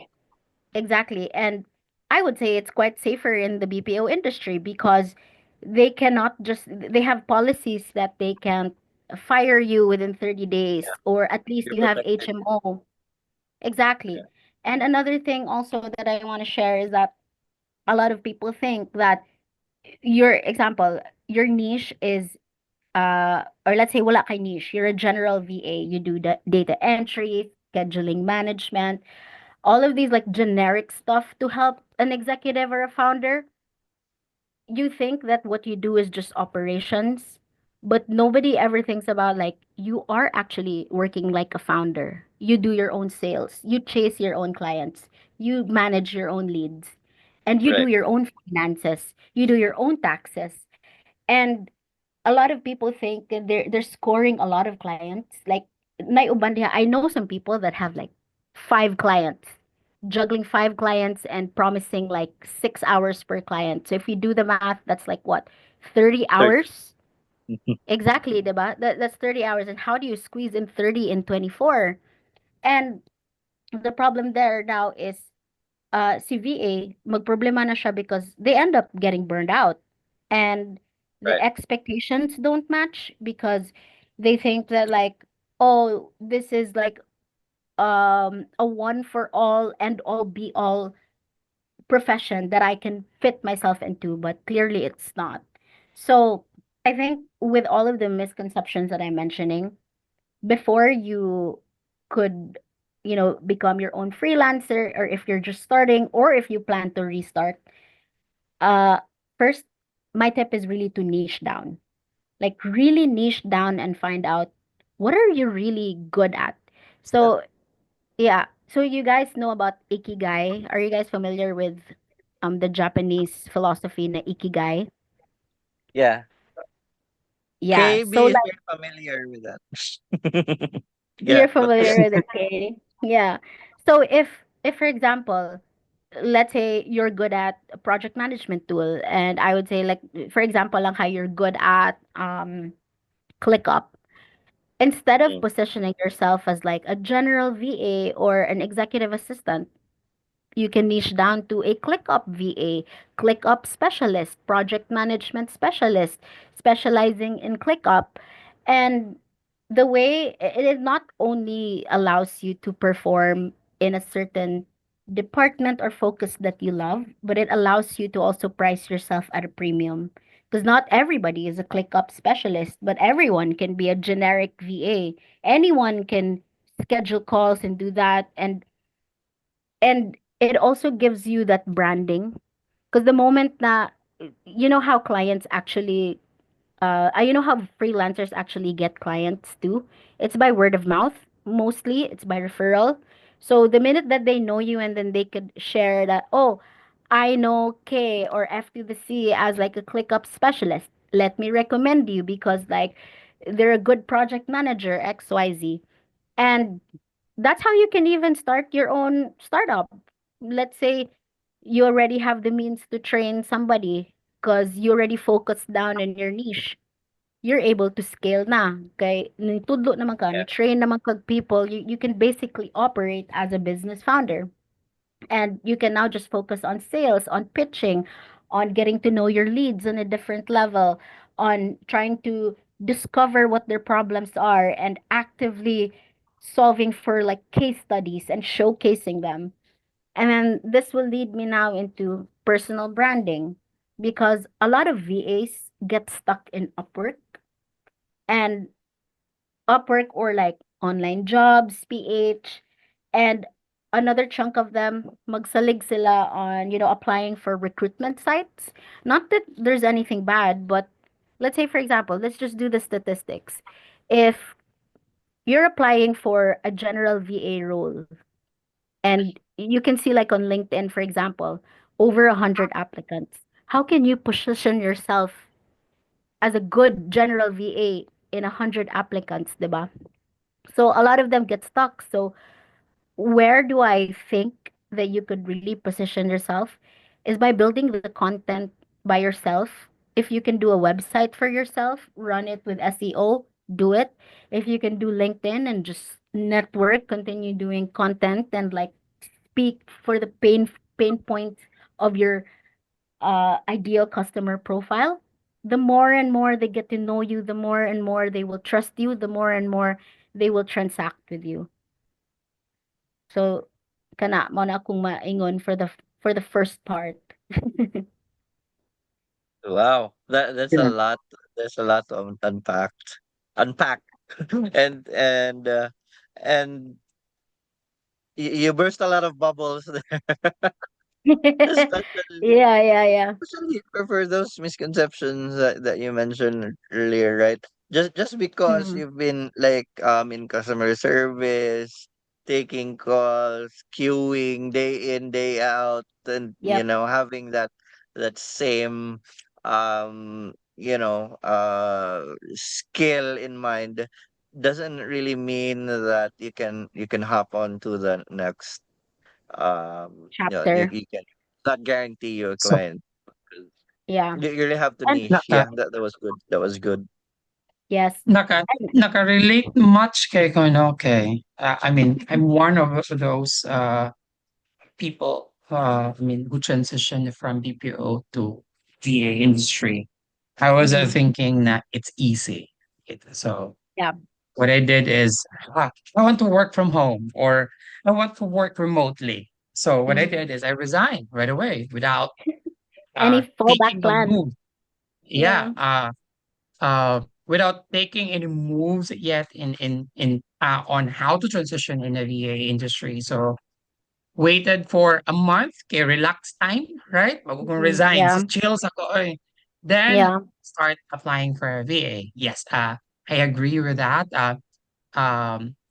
[SPEAKER 2] exactly. And I would say it's quite safer in the BPO industry because they have policies that they can't fire you within 30
[SPEAKER 1] Yeah.
[SPEAKER 2] days, or at least
[SPEAKER 1] You're
[SPEAKER 2] you have
[SPEAKER 1] protected.
[SPEAKER 2] HMO.
[SPEAKER 1] Yeah.
[SPEAKER 2] Exactly. And another thing also that I want to share is that a lot of people think that your niche is or let's say wala kay niche, you're a general VA, you do the data entry, scheduling management, all of these like generic stuff to help an executive or a founder. You think that what you do is just operations, but nobody ever thinks about like you are actually working like a founder. You do your own sales, you chase your own clients, you manage your own leads, and you do
[SPEAKER 1] Right.
[SPEAKER 2] your own finances, you do your own taxes. And a lot of people think that they're scoring a lot of clients. Like naiuban diha, I know some people that have like 5 clients, juggling 5 clients and promising like 6 hours per client. So if you do the math, that's like what, 30
[SPEAKER 1] 30.
[SPEAKER 2] hours? Exactly, diba? That's 30 hours. And how do you squeeze in 30 in 24? And the problem there now is si VA, magproblema na siya because they end up getting burned out. And the
[SPEAKER 1] Right.
[SPEAKER 2] expectations don't match because they think that like, oh, this is like a one for all and all be all profession that I can fit myself into, but clearly it's not. So I think with all of the misconceptions that I'm mentioning, before you could, become your own freelancer, or if you're just starting, or if you plan to restart, uh, first, my tip is really to niche down. Like really niche down and find out what are you really good at.
[SPEAKER 1] Yeah.
[SPEAKER 2] So yeah, so you guys know about ikigai. Are you guys familiar with the Japanese philosophy na ikigai?
[SPEAKER 1] Yeah.
[SPEAKER 2] Yeah. So
[SPEAKER 1] KB is
[SPEAKER 2] like
[SPEAKER 1] very familiar with that. Yeah,
[SPEAKER 2] you're
[SPEAKER 1] but
[SPEAKER 2] familiar with it, okay? Yeah. So if for example, let's say you're good at a project management tool, and I would say like for example lang how you're good at ClickUp. Instead of
[SPEAKER 1] mm,
[SPEAKER 2] positioning yourself as like a general VA or an executive assistant, you can niche down to a ClickUp VA, ClickUp specialist, project management specialist, specializing in ClickUp. And the way it not only allows you to perform in a certain department or focus that you love, but it allows you to also price yourself at a premium. Because not everybody is a ClickUp specialist, but everyone can be a generic VA. Anyone can schedule calls and do that. And it also gives you that branding. Because the moment na, you know how clients actually, you know how freelancers actually get clients too? It's by word of mouth, mostly. It's by referral. So the minute that they know you and then they could share that, oh, I know K or F to the C as like a ClickUp specialist. Let me recommend you because like they're a good project manager, XYZ. And that's how you can even start your own startup. Let's say you already have the means to train somebody because you already focused down in your niche. You're able to scale na. Okay? Tudlo naman ka,
[SPEAKER 1] Yeah.
[SPEAKER 2] train naman kag people, you can basically operate as a business founder. And you can now just focus on sales, on pitching, on getting to know your leads on a different level, on trying to discover what their problems are and actively solving for like case studies and showcasing them. And then this will lead me now into personal branding because a lot of VAs get stuck in Upwork, and Upwork or like online jobs, PH, and another chunk of them magsalig sila on, applying for recruitment sites. Not that there's anything bad, but let's say for example, let's just do the statistics. If you're applying for a general VA role and you can see like on LinkedIn, for example, over 100 applicants, how can you position yourself as a good general VA in 100 applicants, diba? So a lot of them get stuck. So where do I think that you could really position yourself is by building the content by yourself. If you can do a website for yourself, run it with SEO, do it. If you can do LinkedIn and just network, continue doing content and like speak for the pain points of your ideal customer profile, the more and more they get to know you, the more and more they will trust you, the more and more they will transact with you. So kana mo na akong maingon for the first part.
[SPEAKER 1] Wow, that's a
[SPEAKER 3] Yeah.
[SPEAKER 1] lot. There's a lot to unpack, and and you burst a lot of bubbles there, especially
[SPEAKER 2] Yeah, yeah, yeah.
[SPEAKER 1] especially for those misconceptions that you mentioned earlier, right? Just because
[SPEAKER 2] Mm,
[SPEAKER 1] you've been like in customer service, taking calls, queuing day in, day out, and
[SPEAKER 2] yep,
[SPEAKER 1] having that same skill in mind doesn't really mean that you can hop on to the next
[SPEAKER 2] chapter.
[SPEAKER 1] you can not guarantee your
[SPEAKER 3] So,
[SPEAKER 1] client.
[SPEAKER 2] Yeah.
[SPEAKER 1] You really have to
[SPEAKER 2] And
[SPEAKER 1] niche.
[SPEAKER 3] naka,
[SPEAKER 1] Yeah, that was good. That was good.
[SPEAKER 2] yes.
[SPEAKER 3] naka,
[SPEAKER 2] And
[SPEAKER 3] nakarelate much kay Kono, okay. I mean, I'm one of those people, I mean, who transitioned from BPO to VA industry. I was
[SPEAKER 2] mhm,
[SPEAKER 3] thinking that it's easy. So
[SPEAKER 2] yeah.
[SPEAKER 3] what I did is, I want to work from home or I want to work remotely. So what I
[SPEAKER 2] Mhm.
[SPEAKER 3] did is I resigned right away without
[SPEAKER 2] Any fallback
[SPEAKER 3] taking a
[SPEAKER 2] plan?
[SPEAKER 3] move. Yeah,
[SPEAKER 2] Yeah.
[SPEAKER 3] without taking any moves yet in on how to transition in the VA industry. So waited for a month, kay relax time, right? Bago kong
[SPEAKER 2] Mm,
[SPEAKER 3] resign,
[SPEAKER 2] yeah.
[SPEAKER 3] sa chills ako eh. Then
[SPEAKER 2] Yeah.
[SPEAKER 3] start applying for a VA. Yes, I agree with that.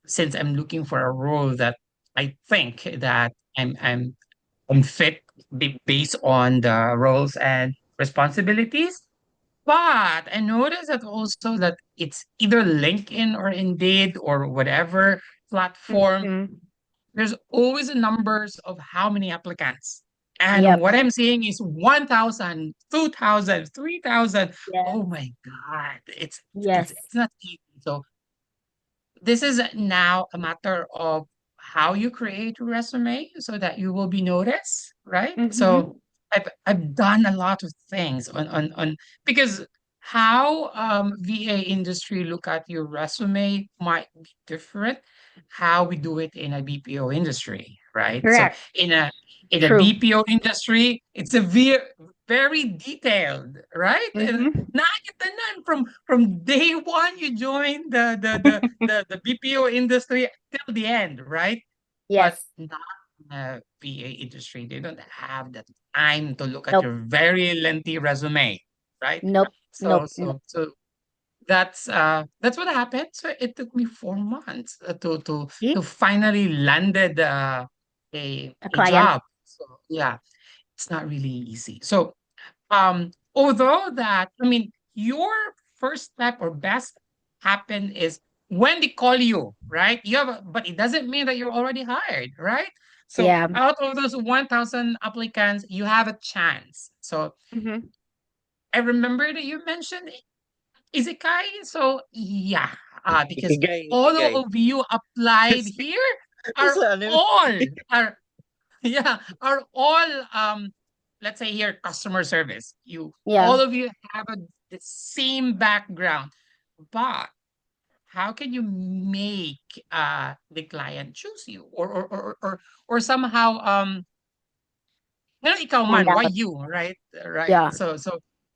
[SPEAKER 3] Since I'm looking for a role that I think that I'm fit based on the roles and responsibilities. But I noticed that also that it's either LinkedIn or Indeed or whatever platform,
[SPEAKER 2] Mm,
[SPEAKER 3] there's always a numbers of how many applicants. And
[SPEAKER 2] yep.
[SPEAKER 3] what I'm seeing is 1,000, 2,000, 3,000.
[SPEAKER 2] Yes.
[SPEAKER 3] Oh my God.
[SPEAKER 2] Yes.
[SPEAKER 3] It's not easy. So this is now a matter of how you create a resume so that you will be noticed, right?
[SPEAKER 2] Mhm.
[SPEAKER 3] So I've done a lot of things on because how VA industry look at your resume might be different how we do it in a BPO industry, right? So
[SPEAKER 2] Correct.
[SPEAKER 3] in a
[SPEAKER 2] True.
[SPEAKER 3] BPO industry, it's very detailed, right? And
[SPEAKER 2] Mhm.
[SPEAKER 3] nakakitanan from day one you join the BPO industry till the end, right? But
[SPEAKER 2] Yes.
[SPEAKER 3] not
[SPEAKER 5] VA industry, they don't have the time to look at
[SPEAKER 2] Nope.
[SPEAKER 5] your very lengthy resume, right?
[SPEAKER 2] Nope.
[SPEAKER 5] So
[SPEAKER 2] Nope. Nope.
[SPEAKER 5] so so that's what happened. So it took me 4 months to
[SPEAKER 2] See?
[SPEAKER 5] finally landed
[SPEAKER 2] A
[SPEAKER 5] a
[SPEAKER 2] client.
[SPEAKER 5] job. So yeah, it's not really easy. So although that, I mean, your first step or best happen is when they call you, right? But it doesn't mean that you're already hired, right? So
[SPEAKER 2] Yeah.
[SPEAKER 5] out of those 1,000 applicants, you have a chance. So
[SPEAKER 2] Mhm.
[SPEAKER 5] I remember that you mentioned Isekai. So yeah, because
[SPEAKER 1] Ikigai,
[SPEAKER 5] all
[SPEAKER 1] ikigai.
[SPEAKER 5] of you applied
[SPEAKER 1] It's,
[SPEAKER 5] here
[SPEAKER 1] it's
[SPEAKER 5] are
[SPEAKER 1] an anime.
[SPEAKER 5] all are yeah, are all let's say here customer service. You
[SPEAKER 2] Yeah.
[SPEAKER 5] all of you have the same background, but how can you make the client choose you or somehow ikaw
[SPEAKER 2] Stand
[SPEAKER 5] man, why
[SPEAKER 2] out.
[SPEAKER 5] you, right? Right.
[SPEAKER 2] Yeah.
[SPEAKER 5] So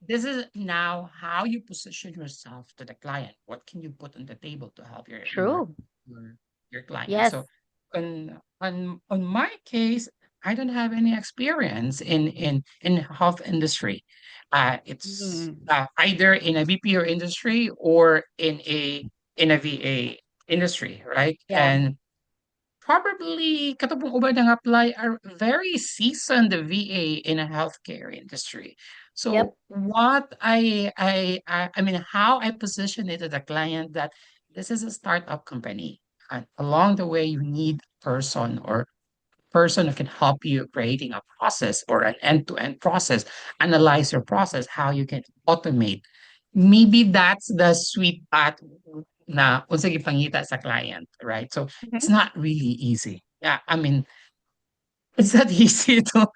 [SPEAKER 5] this is now how you position yourself to the client. What can you put on the table to help
[SPEAKER 2] True.
[SPEAKER 5] your your client?
[SPEAKER 2] Yes.
[SPEAKER 5] So on my case, I don't have any experience in health industry. It's
[SPEAKER 2] Mm.
[SPEAKER 5] either in a BPO industry or in a VA industry, right?
[SPEAKER 2] Yeah.
[SPEAKER 5] And probably katubong uban ang apply are very seasoned VA in a healthcare industry.
[SPEAKER 2] Yep.
[SPEAKER 5] So I mean how I position it to the client that this is a startup company. And along the way, you need a person who can help you creating a process or an end-to-end process, analyze your process, how you can automate. Maybe that's the sweet spot na unsa gipangita sa client, right? So it's
[SPEAKER 2] Mhm.
[SPEAKER 5] not really easy. Yeah, I mean, it's not easy to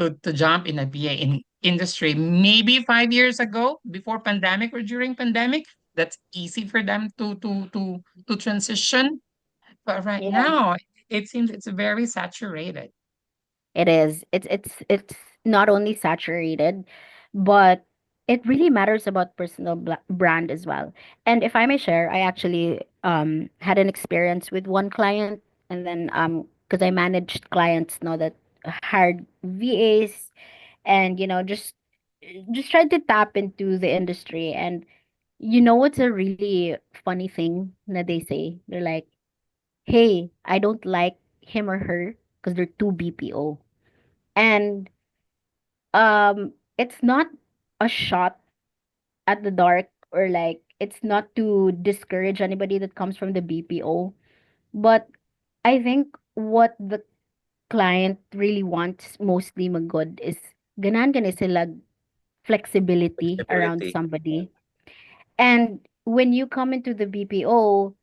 [SPEAKER 5] to jump in a BA in industry. Maybe 5 years ago, before pandemic or during pandemic, that's easy for them to transition. But right
[SPEAKER 2] Yeah.
[SPEAKER 5] now, it seems it's very saturated.
[SPEAKER 2] It is. It's not only saturated, but it really matters about personal brand as well. And if I may share, I actually had an experience with one client, and then because I managed clients now that hired VAs, and just tried to tap into the industry. And what's a really funny thing that they say? They're like, "Hey, I don't like him or her because they're too BPO." And it's not a shot at the dark, or like it's not to discourage anybody that comes from the BPO, but I think what the client really wants mostly magod is ganan sila flexibility around
[SPEAKER 1] Flexibility.
[SPEAKER 2] somebody. And when you come into the BPO,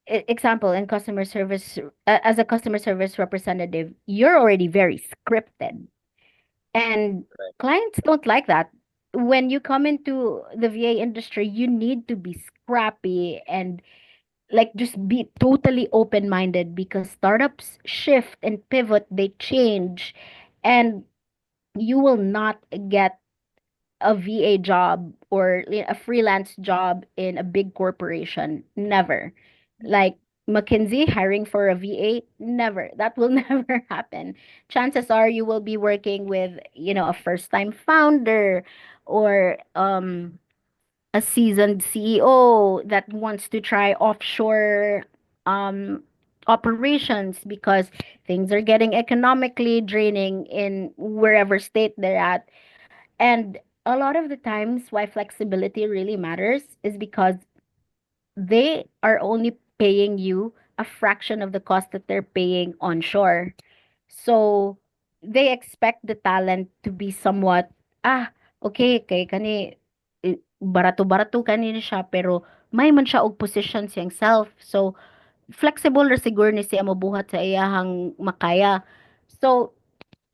[SPEAKER 2] example, in customer service, as a customer service representative, you're already very scripted. And
[SPEAKER 1] Right.
[SPEAKER 2] clients don't like that. When you come into the VA industry, you need to be scrappy and like just be totally open minded, because startups shift and pivot, they change, and you will not get a VA job or a freelance job in a big corporation. Never. Like McKinsey hiring for a VA, never. That will never happen. Chances are you will be working with, a first-time founder, or a seasoned CEO that wants to try offshore um operations, because things are getting economically draining in wherever state they're at. And a lot of the times, why flexibility really matters is because they are only paying you a fraction of the cost that they're paying onshore. So they expect the talent to be somewhat, okay, kay kani, barato-barato kani siya, pero may man siya og position siyang self. So flexible ra siguro ni siya mabuhat sa iyahang makaya. So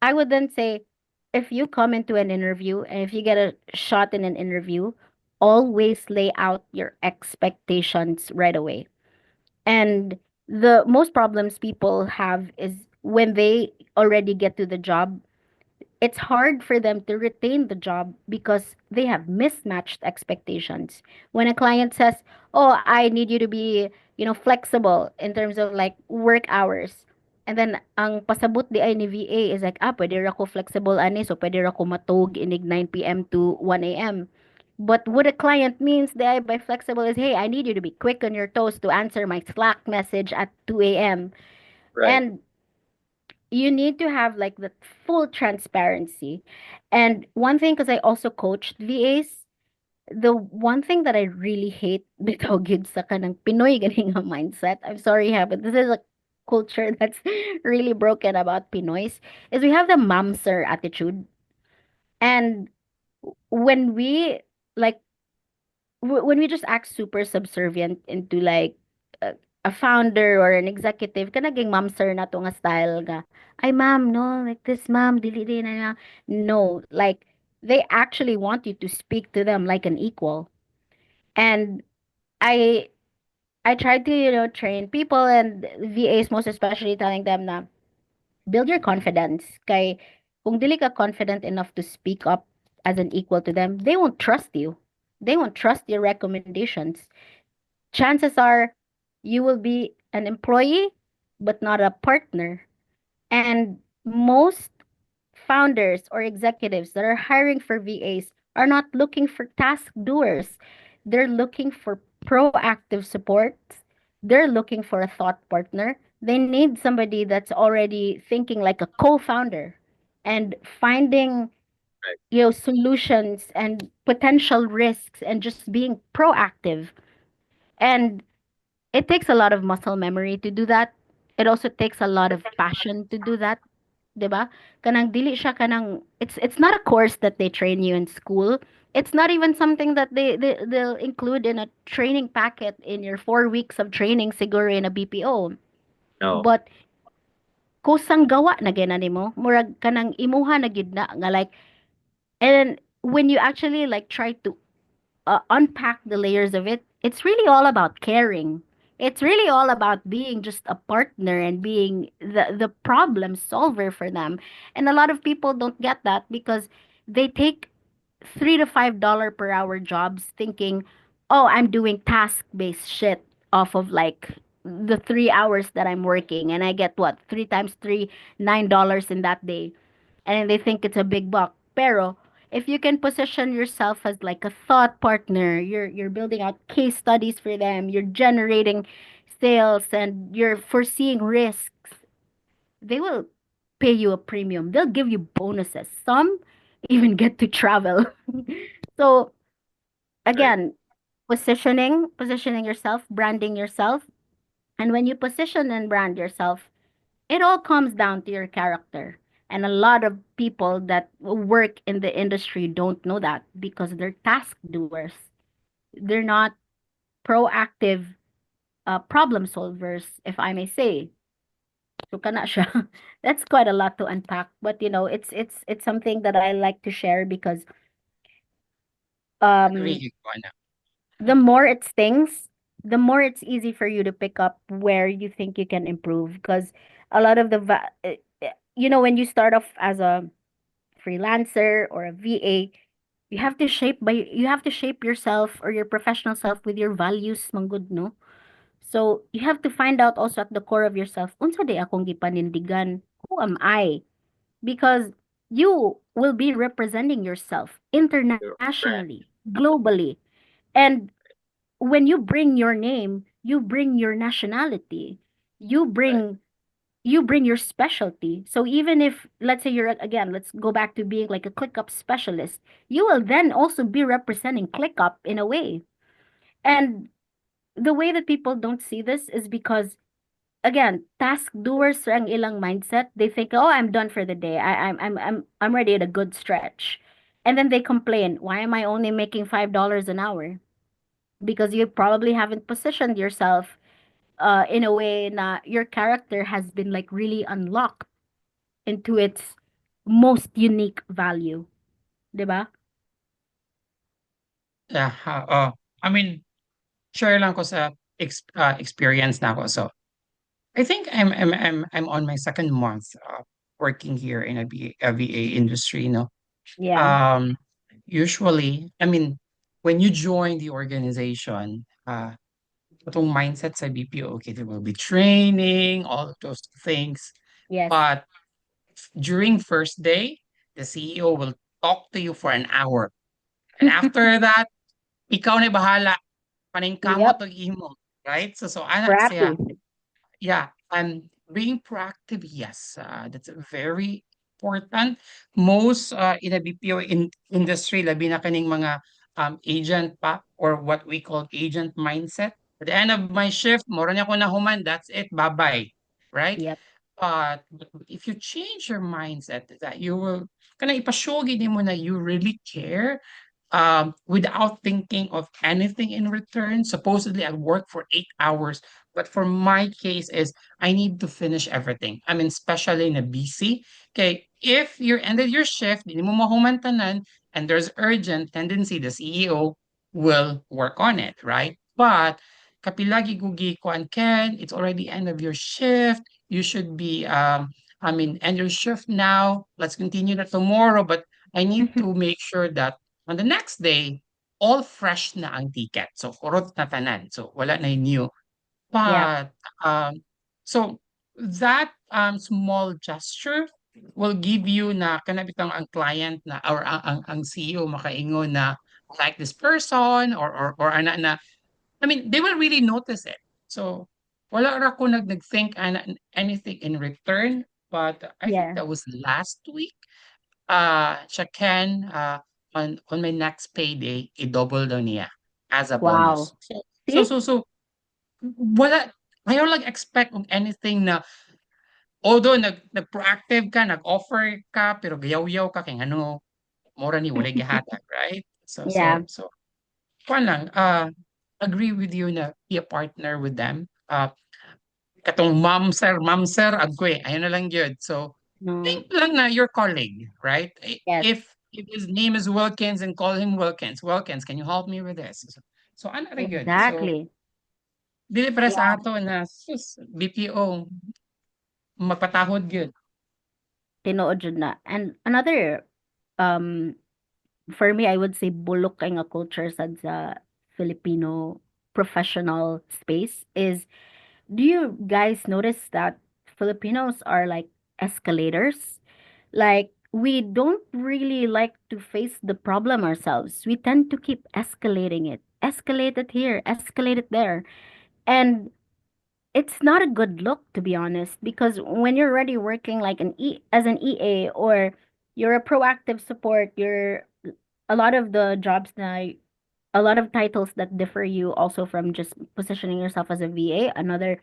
[SPEAKER 2] I would then say, if you come into an interview and if you get a shot in an interview, always lay out your expectations right away. And the most problems people have is when they already get to the job, it's hard for them to retain the job because they have mismatched expectations. When a client says, "Oh, I need you to be, flexible in terms of like work hours." And then ang pasabot di ay ni VA is like, pwede ra ko flexible ani, so pwede ra ko matug inig 9 p.m. to 1 a.m. But what a client means di ay by flexible is, hey, I need you to be quick on your toes to answer my Slack message at 2 a.m.
[SPEAKER 1] Right.
[SPEAKER 2] And you need to have like the full transparency. And one thing, because I also coached VAs, the one thing that I really hate bitaw gyud sa kanang Pinoy ganing nga mindset. I'm sorry ha, but this is a culture that's really broken about Pinoys is we have the mamser attitude. And when we like when we just act super subservient into like a founder or an executive ka naging ma'am sir na to nga style nga ay ma'am no like this ma'am dili din na no like they actually want you to speak to them like an equal. And I I tried to, train people and VAs most especially telling them na build your confidence. Kay kung dili ka confident enough to speak up as an equal to them, they won't trust you. They won't trust your recommendations. Chances are you will be an employee but not a partner. And most founders or executives that are hiring for VAs are not looking for task doers. They're looking for proactive support. They're looking for a thought partner. They need somebody that's already thinking like a co-founder and finding
[SPEAKER 1] Right.
[SPEAKER 2] solutions and potential risks and just being proactive. And it takes a lot of muscle memory to do that. It also takes a lot of passion to do that. 'Di ba? Kanang dili siya kanang it's not a course that they train you in school. It's not even something that they'll include in a training packet in your 4 weeks of training siguro in a BPO.
[SPEAKER 1] No.
[SPEAKER 2] But kusang gawa na gyud nimo, murag kanang imuha na gyud na nga like and when you actually like try to unpack the layers of it, it's really all about caring. It's really all about being just a partner and being the problem solver for them. And a lot of people don't get that because they take $3 to $5 per hour jobs thinking, oh, I'm doing task based shit off of like the 3 hours that I'm working and I get what? Three times three, $9 in that day and they think it's a big buck. Pero if you can position yourself as like a thought partner, you're building out case studies for them, you're generating sales and you're foreseeing risks, they will pay you a premium. They'll give you bonuses. Some even get to travel. So
[SPEAKER 1] Right.
[SPEAKER 2] again, positioning yourself, branding yourself. And when you position and brand yourself, it all comes down to your character. And a lot of people that work in the industry don't know that because they're task doers. They're not proactive problem solvers, if I may say. So kana siya. That's quite a lot to unpack, but it's something that I like to share because um
[SPEAKER 5] Agree, Iguana.
[SPEAKER 2] the more it stings, the more it's easy for you to pick up where you think you can improve because a lot of when you start off as a freelancer or a VA, you have to shape yourself or your professional self with your values, manggod, no? So you have to find out also at the core of yourself, unsa day akong gipanindigan? Who am I? Because you will be representing yourself
[SPEAKER 1] Your brand.
[SPEAKER 2] internationally, globally. And when you bring your name, you bring your nationality. You
[SPEAKER 1] Right.
[SPEAKER 2] bring you bring your specialty. So even if let's say again, let's go back to being like a ClickUp specialist, you will then also be representing ClickUp in a way. And the way that people don't see this is because again, task doers ang ilang mindset. They think, "Oh, I'm done for the day. I'm ready at a good stretch." And then they complain, "Why am I only making $5 an hour?" Because you probably haven't positioned yourself in a way na your character has been like really unlocked into its most unique value, 'di ba?
[SPEAKER 5] Yeah, I mean, share lang ko sa experience na ako. So, I think I'm on my second month working here in a VA industry, no.
[SPEAKER 2] Yeah.
[SPEAKER 5] Um, Usually, I mean, when you join the organization, itong mindset sa BPO. Okay, there will be training, all of those things.
[SPEAKER 2] Yes.
[SPEAKER 5] But during first day, the CEO will talk to you for an hour. And after that, ikaw na bahala. Paningkamot
[SPEAKER 2] Yep.
[SPEAKER 5] og imo. Right? So ana siya.
[SPEAKER 2] Scrappy.
[SPEAKER 5] Yeah, and being proactive, yes, that's very important. Most in a BPO industry, labi na kaning mga agent pa or what we call agent mindset. At the end of my shift, mora niya ko na human, that's it, bye-bye. Right?
[SPEAKER 2] Yep.
[SPEAKER 5] But if you change your mindset that you will, kana ipasyogi mo na you really care without thinking of anything in return. Supposedly, I work for 8 hours, but for my case is I need to finish everything. I mean, especially in a BC. Okay, if you ended your shift, di mo mahumantanan, and there's urgent tendency, the CEO will work on it, right? But kapilagi gugi kuan Ken, it's already end of your shift. You should be I mean, end your shift now. Let's continue that tomorrow. But I need to make sure that on the next day, all fresh na ang ticket. So, kurot na tanan. So, wala na yung new.
[SPEAKER 2] Yep.
[SPEAKER 5] But, so, that small gesture will give you na kanabitang ang client na or ang CEO makaingon na like this person or ana na I mean they will really notice it. So wala ra ko nag-think anything in return, but I think
[SPEAKER 2] Yeah.
[SPEAKER 5] that was last week. Siya can, on my next payday, i-double daw niya as a bonus.
[SPEAKER 2] Wow.
[SPEAKER 5] So so
[SPEAKER 2] See?
[SPEAKER 5] so so wala, ayaw lang expect of anything na although nag-proactive ka, nag-offer ka, pero gayaw-yaw ka kay ano, mura ni walay gihatag, right? So
[SPEAKER 2] Yeah.
[SPEAKER 5] so so kuwan lang, agree with you na be a partner with them. Katong ma'am sir, agwe, ayun na lang gyud. So think
[SPEAKER 2] No.
[SPEAKER 5] lang na your colleague, right?
[SPEAKER 2] Yes.
[SPEAKER 5] If his name is Wilkins and call him Wilkins. Wilkins, can you help me with this? So ano ra gyud. So
[SPEAKER 2] Exactly.
[SPEAKER 5] dili para sa
[SPEAKER 2] Yeah.
[SPEAKER 5] ato na sus BPO magpatahod gyud.
[SPEAKER 2] Tinuod jud na. And another um for me, I would say bulok kay nga culture sad sa Filipino professional space is, do you guys notice that Filipinos are like escalators? Like, we don't really like to face the problem ourselves. We tend to keep escalating it. Escalate it here, escalate it there. And it's not a good look, to be honest, because when you're already working like as an EA, or you're a proactive support, you're a lot of the jobs na, a lot of titles that differ you also from just positioning yourself as a VA. Another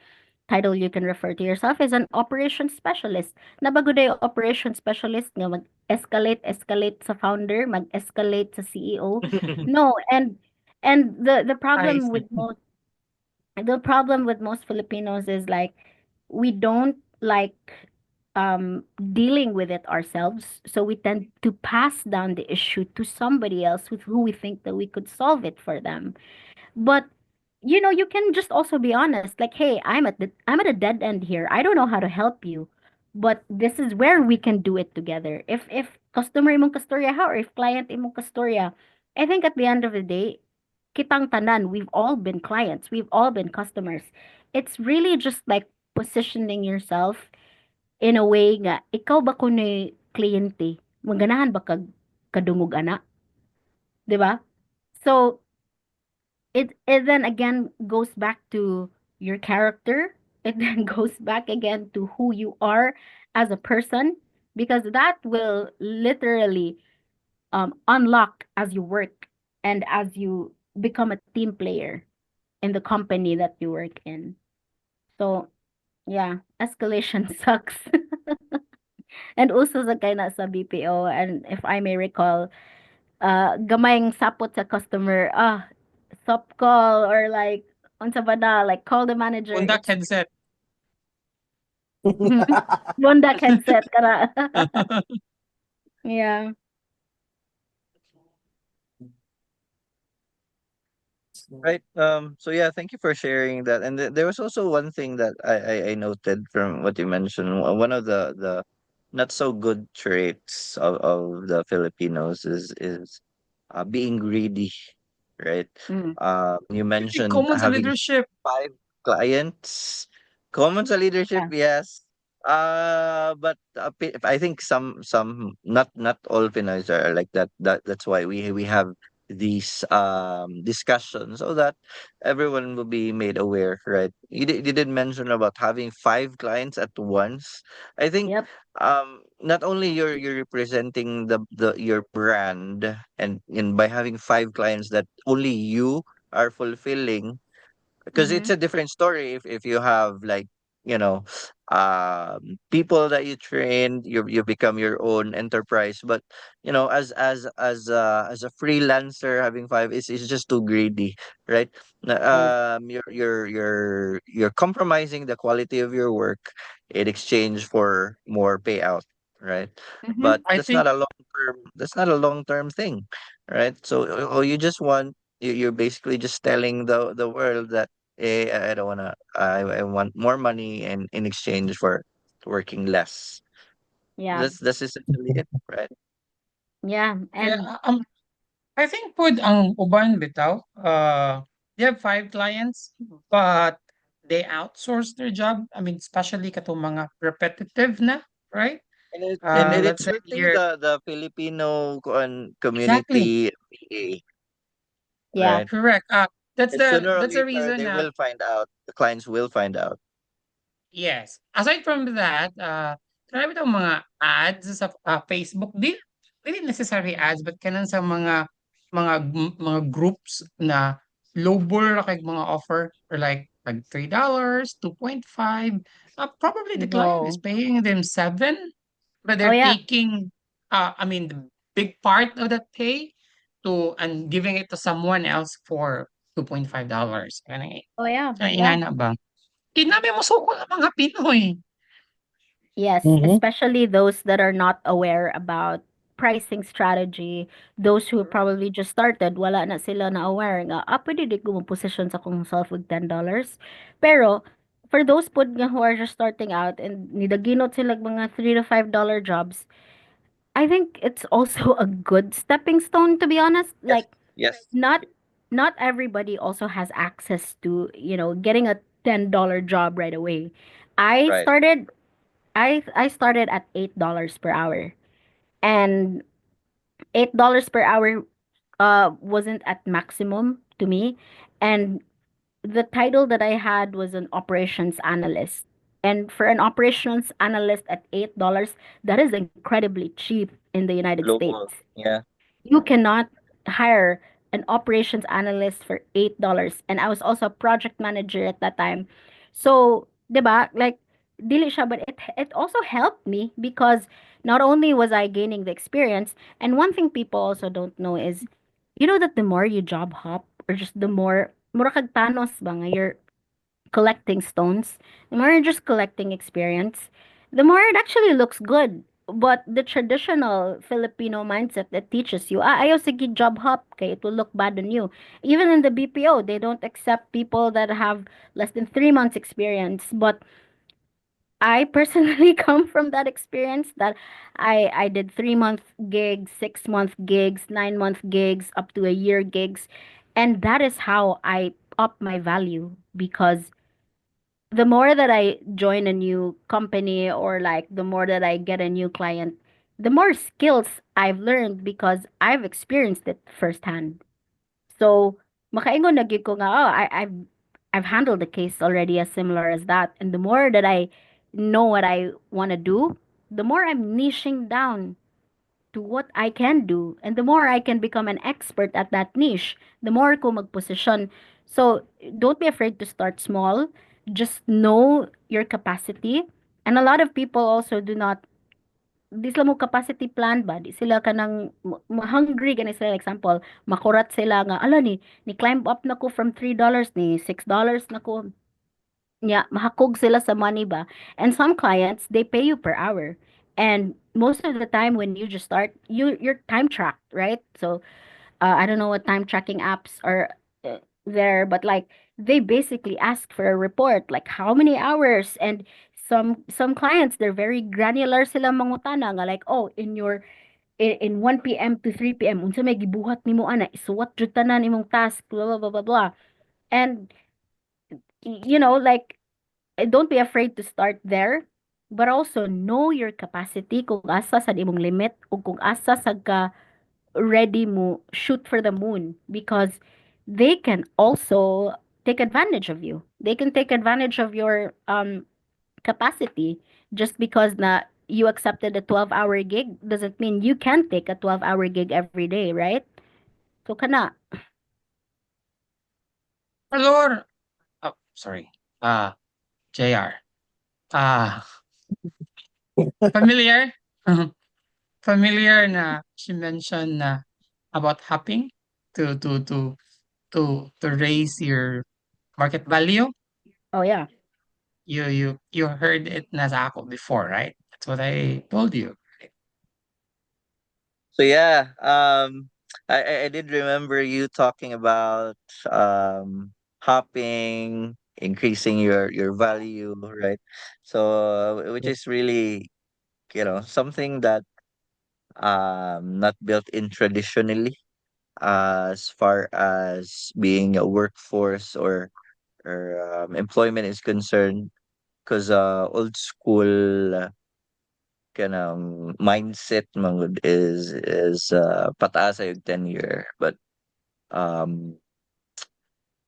[SPEAKER 2] title you can refer to yourself is an operations specialist. Nabago day operations specialist nga mag-escalate sa founder, mag-escalate sa CEO. No, and the
[SPEAKER 5] I
[SPEAKER 2] problem
[SPEAKER 5] see.
[SPEAKER 2] with most Filipinos is like, we don't like dealing with it ourselves, so we tend to pass down the issue to somebody else with who we think that we could solve it for them. But you can just also be honest, like, hey, I'm at a dead end here. I don't know how to help you, but this is where we can do it together. If customer imong kastorya ha, or if client imong kastorya, I think at the end of the day, kitang tanan, we've all been clients, we've all been customers. It's really just like positioning yourself in a way nga, ikaw ba kuno'y kliyente, maganahan ba kadungog ana, 'di ba? So it then again goes back to your character. It then goes back again to who you are as a person, because that will literally unlock as you work and as you become a team player in the company that you work in. So yeah, escalation sucks. And also sa kay na sa BPO, and if I may recall, gamayng sapot sa customer, stop call, or like unsa ba na, like call the manager.
[SPEAKER 5] Undak
[SPEAKER 2] It's
[SPEAKER 5] headset.
[SPEAKER 2] Bondak headset kara. Yeah.
[SPEAKER 1] Right. So yeah, thank you for sharing that. And there was also one thing that I noted from what you mentioned. One of the not so good traits of the Filipinos is being greedy. right?
[SPEAKER 2] Mm.
[SPEAKER 1] You
[SPEAKER 5] I think
[SPEAKER 1] mentioned
[SPEAKER 5] common sa
[SPEAKER 1] having
[SPEAKER 5] leadership.
[SPEAKER 1] 5 clients. Common sa leadership,
[SPEAKER 2] Yeah.
[SPEAKER 1] yes. But I think some not all Pinoys are like that. That's why we have these discussions so that everyone will be made aware, right? You did mention about having 5 clients at once. I think
[SPEAKER 2] Yep.
[SPEAKER 1] not only you're representing the your brand, and by having 5 clients that only you are fulfilling, because it's
[SPEAKER 2] Mhm.
[SPEAKER 1] a different story if you have like, you know, people that you train, you become your own enterprise. But as a freelancer, having five is just too greedy, right?
[SPEAKER 2] Yes.
[SPEAKER 1] You're compromising the quality of your work in exchange for more payout, right? But
[SPEAKER 2] Mhm.
[SPEAKER 5] I
[SPEAKER 1] that's
[SPEAKER 5] think
[SPEAKER 1] not a long term thing, right? So you just want, you're basically just telling the world that, I don't wanna. I want more money in exchange for working less.
[SPEAKER 2] Yeah.
[SPEAKER 1] That's essentially it, right?
[SPEAKER 2] Yeah.
[SPEAKER 5] yeah,
[SPEAKER 2] And
[SPEAKER 5] I think pod ang uban bitaw, they have 5 clients, but they outsource their job. I mean, especially katong mga repetitive na, right?
[SPEAKER 1] And
[SPEAKER 5] Let's
[SPEAKER 1] it's
[SPEAKER 5] say
[SPEAKER 1] hurting
[SPEAKER 5] here
[SPEAKER 1] the Filipino
[SPEAKER 5] exactly,
[SPEAKER 1] community, VA,
[SPEAKER 2] yeah.
[SPEAKER 1] right?
[SPEAKER 5] correct.
[SPEAKER 1] And sooner or
[SPEAKER 5] That's the
[SPEAKER 1] later
[SPEAKER 5] reason
[SPEAKER 1] they
[SPEAKER 5] na
[SPEAKER 1] will find out. The clients will find out.
[SPEAKER 5] yes. Aside from that, marami daw mga ads sa Facebook. Di necessary ads, but kanan sa mga groups na lowball kay mga offer or like $3, 2.5. Probably the client is
[SPEAKER 2] No.
[SPEAKER 5] paying them 7, but
[SPEAKER 2] Oh
[SPEAKER 5] they're
[SPEAKER 2] yeah.
[SPEAKER 5] taking I mean the big part of that pay to and giving it to someone else for $2.5.
[SPEAKER 2] Oh yeah.
[SPEAKER 5] Kanang
[SPEAKER 2] Yeah.
[SPEAKER 5] ingana ba? Kinami mo suko ang mga Pinoy.
[SPEAKER 2] Yes,
[SPEAKER 4] Mm-hmm.
[SPEAKER 2] especially those that are not aware about pricing strategy, those who probably just started, wala na sila na aware nga, pwede di ko position sa kong self with $10. Pero, for those pod nga who are just starting out and nidaginot sila mga $3 to $5 jobs, I think it's also a good stepping stone, to be honest.
[SPEAKER 1] Yes.
[SPEAKER 2] Like,
[SPEAKER 1] Yes.
[SPEAKER 2] not not everybody also has access to, getting a $10 job right away. I
[SPEAKER 1] Right.
[SPEAKER 2] started I started at $8 per hour. And $8 per hour wasn't at maximum to me. And the title that I had was an operations analyst. And for an operations analyst at $8, that is incredibly cheap in the United
[SPEAKER 1] Global.
[SPEAKER 2] States.
[SPEAKER 1] Yeah.
[SPEAKER 2] You cannot hire an operations analyst for $8. And I was also a project manager at that time. So, 'di ba? Like dili siya, but it also helped me because not only was I gaining the experience, and one thing people also don't know is that the more you job hop or just the more mura kag Thanos ba nga you're collecting stones, the more you're just collecting experience, the more it actually looks good. But the traditional Filipino mindset that teaches you, ayaw sige job hop, kay it will look bad on you. Even in the BPO, they don't accept people that have less than 3 months experience. But I personally come from that experience that I did 3 month gigs, 6 month gigs, 9 month gigs, up to a year gigs. And that is how I up my value because the more that I join a new company or like the more that I get a new client, the more skills I've learned because I've experienced it firsthand. So, makaingon na gyud ko nga, I've handled the case already as similar as that. And the more that I know what I want to do, the more I'm niching down to what I can do. And the more I can become an expert at that niche, the more ko magposition. So, don't be afraid to start small. Just know your capacity. And a lot of people also do not di sila mo capacity plan ba di sila kanang hungry gani sila like example makurat sila nga ala ni climb up na ko from $3 ni $6 na ko mahakog sila sa money ba. And some clients they pay you per hour, and most of the time when you just start you're time tracked, right? So I don't know what time tracking apps are there, but like they basically ask for a report, like how many hours. And some clients they're very granular sila mangutana nga like, oh, in your in 1 p.m. to 3 p.m. unsa may gibuhat nimo ana isuwat jud tanan imong task blah blah blah blah blah. And like don't be afraid to start there, but also know your capacity kung asa sa imong limit o kung asa sa ka ready mo shoot for the moon, because they can also take advantage of you. They can take advantage of your capacity. Just because na you accepted a 12-hour gig doesn't mean you can take a 12-hour gig every day, right? So kana.
[SPEAKER 5] Lord, oh, sorry. JR. Ah, familiar? Familiar na she mentioned na about hopping to raise your market value.
[SPEAKER 2] Oh yeah.
[SPEAKER 5] You heard it na sa ako before, right? That's what I told you.
[SPEAKER 1] So yeah, I did remember you talking about hopping, increasing your value, right? So which is really, something that not built in traditionally, as far as being a workforce or employment is concerned, because old school kind of mindset mangod is pataas yung tenure, but um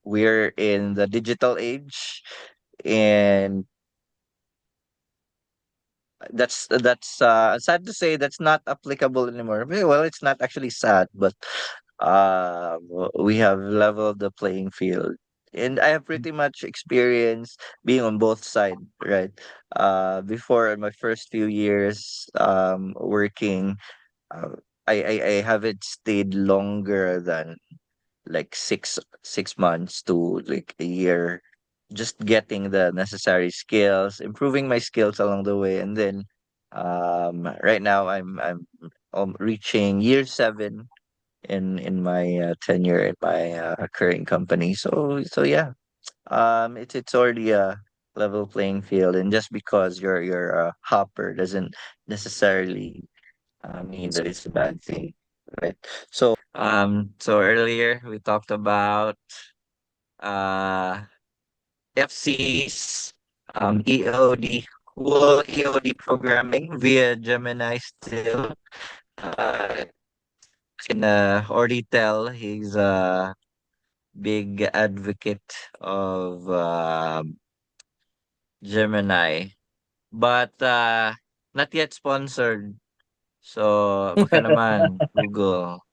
[SPEAKER 1] we're in the digital age, and that's sad to say that's not applicable anymore. Well, it's not actually sad, but we have leveled the playing field, and I have pretty much experience being on both sides, right? Before, in my first few years working, uh, I haven't stayed longer than like six months to like a year, just getting the necessary skills, improving my skills along the way, and then right now I'm reaching year 7 in my tenure in my current company. So yeah, it's already a level playing field, and just because you're a hopper doesn't necessarily mean that it's a bad thing, right? So earlier we talked about uh FCs, EOD, cool EOD programming via Gemini still. Uh, can already tell he's a big advocate of Gemini, but not yet sponsored. So baka naman Google.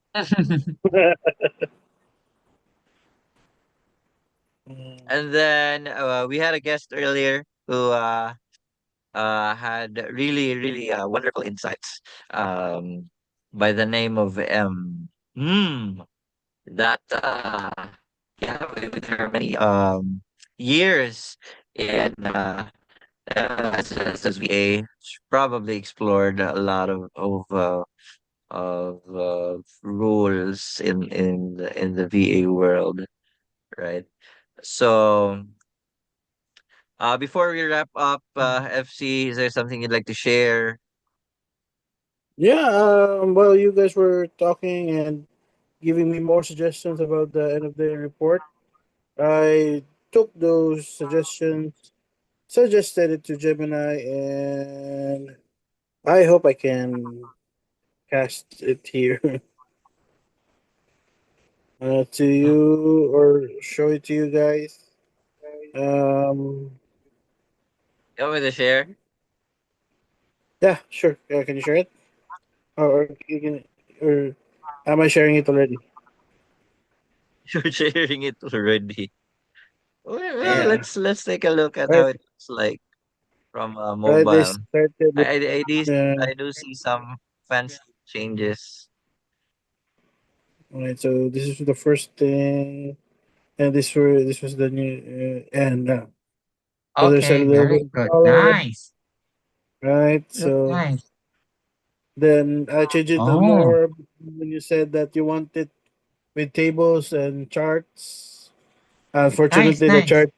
[SPEAKER 4] Mm.
[SPEAKER 1] And then we had a guest earlier who had really, really wonderful insights by the name of that yeah, with her many years in as VA, she probably explored a lot of rules in the VA world, right? So before we wrap up, FC, is there something you'd like to share?
[SPEAKER 4] Yeah, well, you guys were talking and giving me more suggestions about the end of day report. I took those suggestions, suggested it to Gemini, and I hope I can cast it here to you or show it to you guys. Um,
[SPEAKER 1] You want me to share?
[SPEAKER 4] yeah, sure. Can you share it? Or you can, or am I sharing it already?
[SPEAKER 1] You're sharing it already. Well,
[SPEAKER 4] Yeah.
[SPEAKER 1] let's take a look at how
[SPEAKER 4] Right.
[SPEAKER 1] it looks like from
[SPEAKER 4] Right. They
[SPEAKER 1] mobile.
[SPEAKER 4] started with. Yeah.
[SPEAKER 1] I do see some fancy changes.
[SPEAKER 4] Right. So this is the first thing, and this was the new and so there's a
[SPEAKER 5] Okay,
[SPEAKER 4] little bit
[SPEAKER 5] very
[SPEAKER 4] of
[SPEAKER 5] good.
[SPEAKER 4] color,
[SPEAKER 5] Nice.
[SPEAKER 4] right?
[SPEAKER 5] Look
[SPEAKER 4] So
[SPEAKER 5] nice.
[SPEAKER 4] then I changed it to
[SPEAKER 5] Oh,
[SPEAKER 4] more when you said that you want it with tables and charts.
[SPEAKER 5] nice,
[SPEAKER 4] Unfortunately, the
[SPEAKER 5] nice.
[SPEAKER 4] chart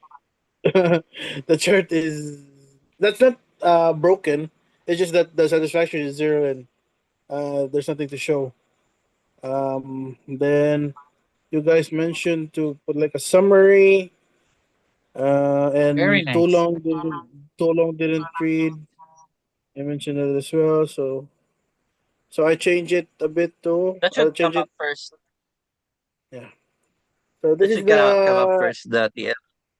[SPEAKER 4] the chart is that's not broken. It's just that the satisfaction is zero, and there's nothing to show. Then you guys mentioned to put like a summary,
[SPEAKER 5] Very
[SPEAKER 4] and
[SPEAKER 5] nice.
[SPEAKER 4] too long didn't read. I mentioned it as well. So I change it a bit too.
[SPEAKER 1] That
[SPEAKER 4] I'll
[SPEAKER 1] should
[SPEAKER 4] change
[SPEAKER 1] come
[SPEAKER 4] it.
[SPEAKER 1] up first.
[SPEAKER 4] Yeah. So this
[SPEAKER 1] That
[SPEAKER 4] is
[SPEAKER 1] should come up
[SPEAKER 4] the
[SPEAKER 1] first. The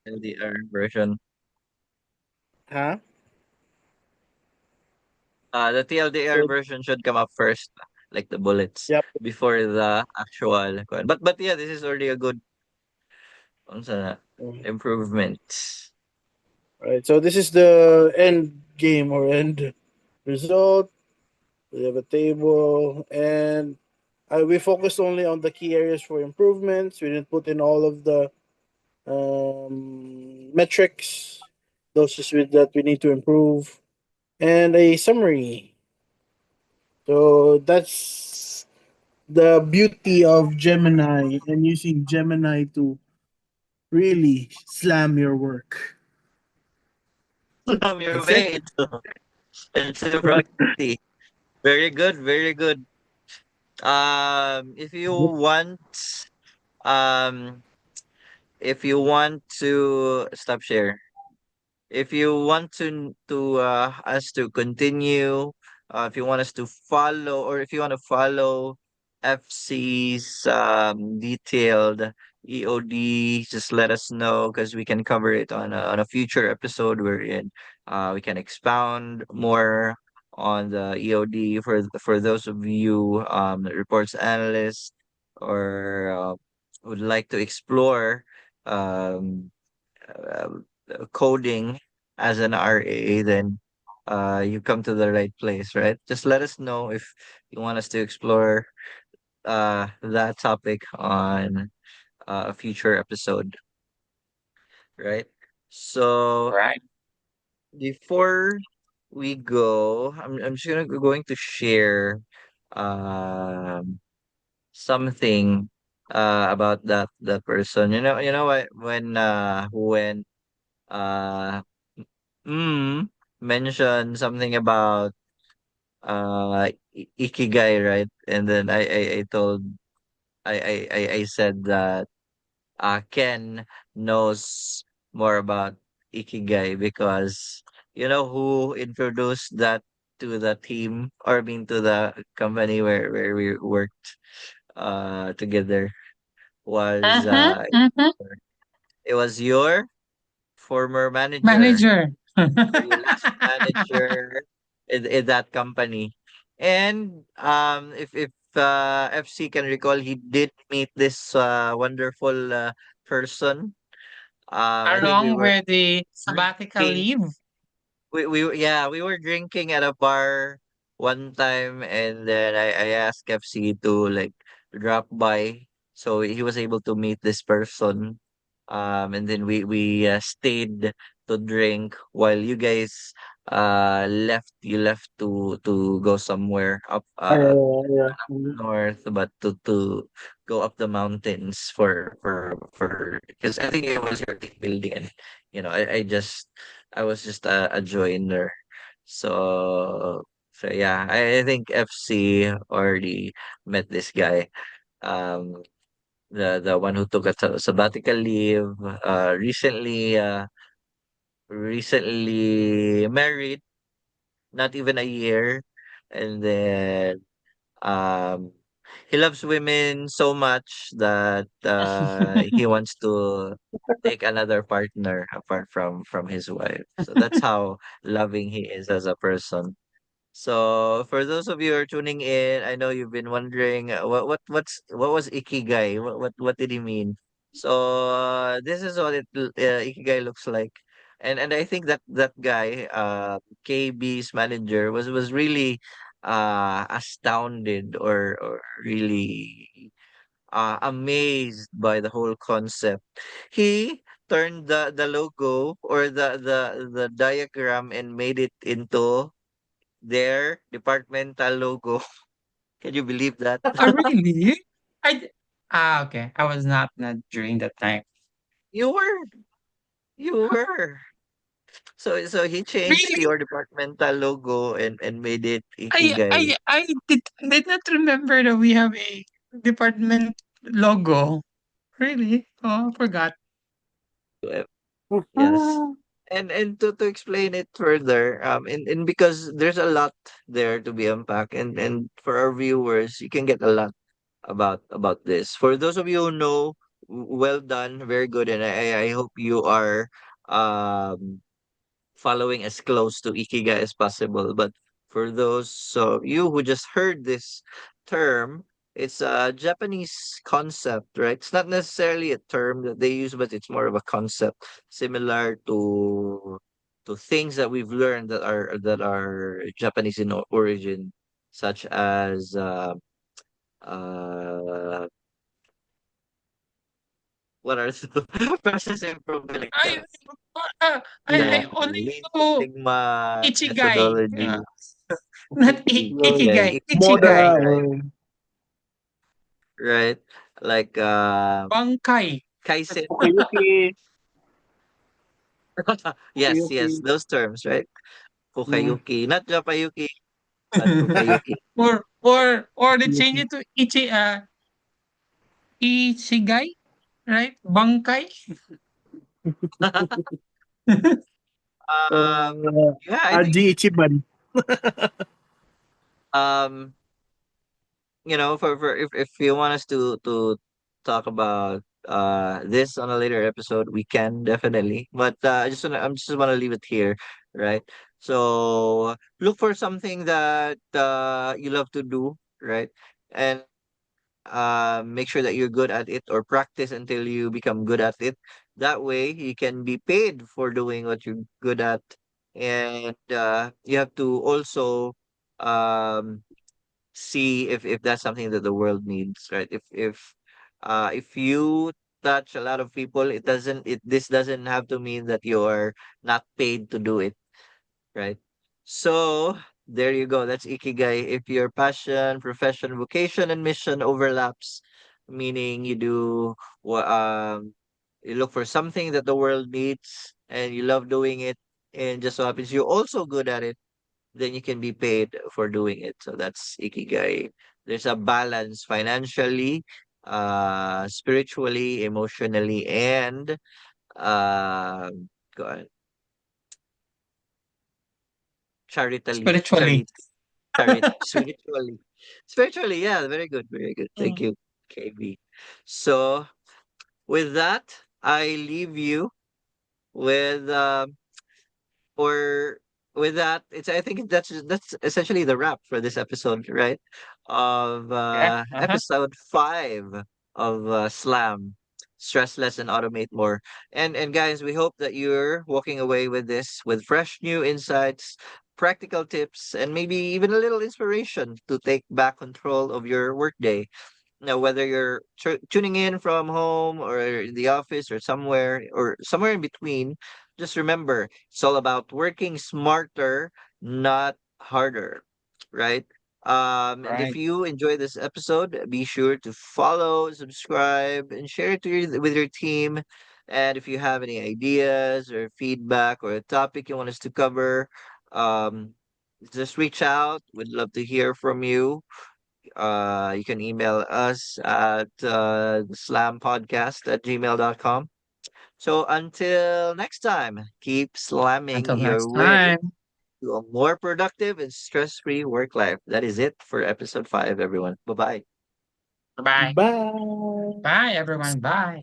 [SPEAKER 1] TLDR version.
[SPEAKER 4] huh.
[SPEAKER 1] The TLDR
[SPEAKER 4] So
[SPEAKER 1] version should come up first, like the bullets
[SPEAKER 4] yep.
[SPEAKER 1] before the actual. But yeah, this is already a good improvement.
[SPEAKER 4] Right. So this is the end game or end result. We have a table, and we focused only on the key areas for improvements. We didn't put in all of the metrics, those is with that we need to improve, and a summary. So that's the beauty of Gemini and using Gemini to really slam your work.
[SPEAKER 1] Your
[SPEAKER 4] That's it.
[SPEAKER 1] way into productivity. Very good, very good. If you want, um, if you want to stop share. If you want to us to continue, if you want us to follow, or if you want to follow FC's detailed EOD, just let us know because we can cover it on a future episode wherein we can expound more on the EOD for those of you reports analysts or would like to explore um uh, coding as an RA, then you come to the right place, right? Just let us know if you want us to explore that topic on a future episode, right? So
[SPEAKER 5] Right.
[SPEAKER 1] before we go, I'm just going to share um something about that person. You know what, when uh Mm, mentioned something about ikigai, right? And then I told I said that Ken knows more about ikigai because you know who introduced that to the team, or I mean to the company where we worked together, was
[SPEAKER 5] Mm-hmm, mm-hmm.
[SPEAKER 1] it was your former manager,
[SPEAKER 5] Manager.
[SPEAKER 1] your last manager in that company. And if FC can recall, he did meet this wonderful person. I think we
[SPEAKER 5] Along
[SPEAKER 1] were
[SPEAKER 5] with the sabbatical
[SPEAKER 1] drinking.
[SPEAKER 5] leave.
[SPEAKER 1] We were drinking at a bar one time, and then I asked FC to like drop by, so he was able to meet this person. And then we stayed to drink while you guys left. You left to go somewhere up
[SPEAKER 4] Yeah. Mhm.
[SPEAKER 1] north, but to go up the mountains for because I think it was your team building, and I was just a joiner. So yeah, I think FC already met this guy. Um, the one who took a sabbatical leave, recently married, not even a year, and then um, he loves women so much that he wants to take another partner apart from his wife. So that's how loving he is as a person. So for those of you who are tuning in, I know you've been wondering what was ikigai? What did he mean? So this is what ikigai looks like, and I think that guy, KB's manager, was really astounded or really amazed by the whole concept. He turned the logo or the diagram and made it into their departmental logo. Can you believe that?
[SPEAKER 5] Oh, really? Okay. I was not during that time.
[SPEAKER 1] You were, you were. So he changed
[SPEAKER 3] Really?
[SPEAKER 1] your departmental logo and made it
[SPEAKER 5] I
[SPEAKER 1] Ikigai.
[SPEAKER 5] I I did not remember that we have a department logo. Really? Oh, I forgot.
[SPEAKER 1] Uh, Yes. And to explain it further, and because there's a lot there to be unpacked, and for our viewers, you can get a lot about this. For those of you who know, well done, very good, and I hope you are um following as close to Ikigai as possible. But for those of you who just heard this term, it's a Japanese concept, right? It's not necessarily a term that they use, but it's more of a concept similar to things that we've learned that are Japanese in origin, such as uh what are the process improvement like
[SPEAKER 5] I
[SPEAKER 1] yeah,
[SPEAKER 5] I only
[SPEAKER 1] Lean Six
[SPEAKER 5] know
[SPEAKER 1] Sigma
[SPEAKER 5] Ichigai.
[SPEAKER 1] methodology.
[SPEAKER 5] Not
[SPEAKER 1] Ikigai,
[SPEAKER 5] Ikigai,
[SPEAKER 4] Moda
[SPEAKER 5] Ichigai.
[SPEAKER 1] Ikigai,
[SPEAKER 4] or
[SPEAKER 1] right? Like
[SPEAKER 5] Bangkai.
[SPEAKER 1] Kaizen.
[SPEAKER 4] Ukeyuki,
[SPEAKER 1] Yes,
[SPEAKER 4] Ukeyuki.
[SPEAKER 1] yes, those terms, right?
[SPEAKER 4] Mm,
[SPEAKER 1] Fukayuki, not Japayuki, but Fukayuki.
[SPEAKER 5] Or they change
[SPEAKER 4] Ukeyuki.
[SPEAKER 5] it to Ichigai, right? Bangkai.
[SPEAKER 1] um, yeah, I think
[SPEAKER 4] Aji Ichiban.
[SPEAKER 1] um, for if you want us to talk about this on a later episode, we can definitely. But I'm just wanna leave it here, right? So look for something that you love to do, right? And make sure that you're good at it or practice until you become good at it. That way you can be paid for doing what you're good at. And you have to also um see if that's something that the world needs, right? If you touch a lot of people, this doesn't have to mean that you're not paid to do it, right? So there you go. That's ikigai. If your passion, profession, vocation, and mission overlaps, meaning you look for something that the world needs and you love doing it, and just so happens you're also good at it, then you can be paid for doing it. So that's ikigai. There's a balance financially, spiritually, emotionally, and uh, go- charitably,
[SPEAKER 5] Spiritually.
[SPEAKER 1] spiritually, spiritually. Yeah, very good, very good. Thank
[SPEAKER 5] Mm.
[SPEAKER 1] you, KB. So with that, I leave you with or with that, it's I think that's essentially the wrap for this episode, right? Of
[SPEAKER 5] Yeah. Uh-huh.
[SPEAKER 1] episode 5 of Slam. Stress less and automate more. And guys, we hope that you're walking away with this with fresh new insights, practical tips, and maybe even a little inspiration to take back control of your workday. Now, whether you're tuning in from home or in the office or somewhere in between, just remember it's all about working smarter, not harder, right? And if
[SPEAKER 5] Right.
[SPEAKER 1] you enjoy this episode, be sure to follow, subscribe, and share it with your team. And if you have any ideas or feedback or a topic you want us to cover, um, just reach out. We'd love to hear from you. You can email us at slampodcast@gmail.com. So until next time, keep slamming
[SPEAKER 5] Until
[SPEAKER 1] your
[SPEAKER 5] next
[SPEAKER 1] way
[SPEAKER 5] time.
[SPEAKER 1] to a more productive and stress-free work life. That is it for episode 5, everyone. Bye-bye.
[SPEAKER 5] Bye-bye.
[SPEAKER 4] Bye.
[SPEAKER 5] Bye, everyone. Bye.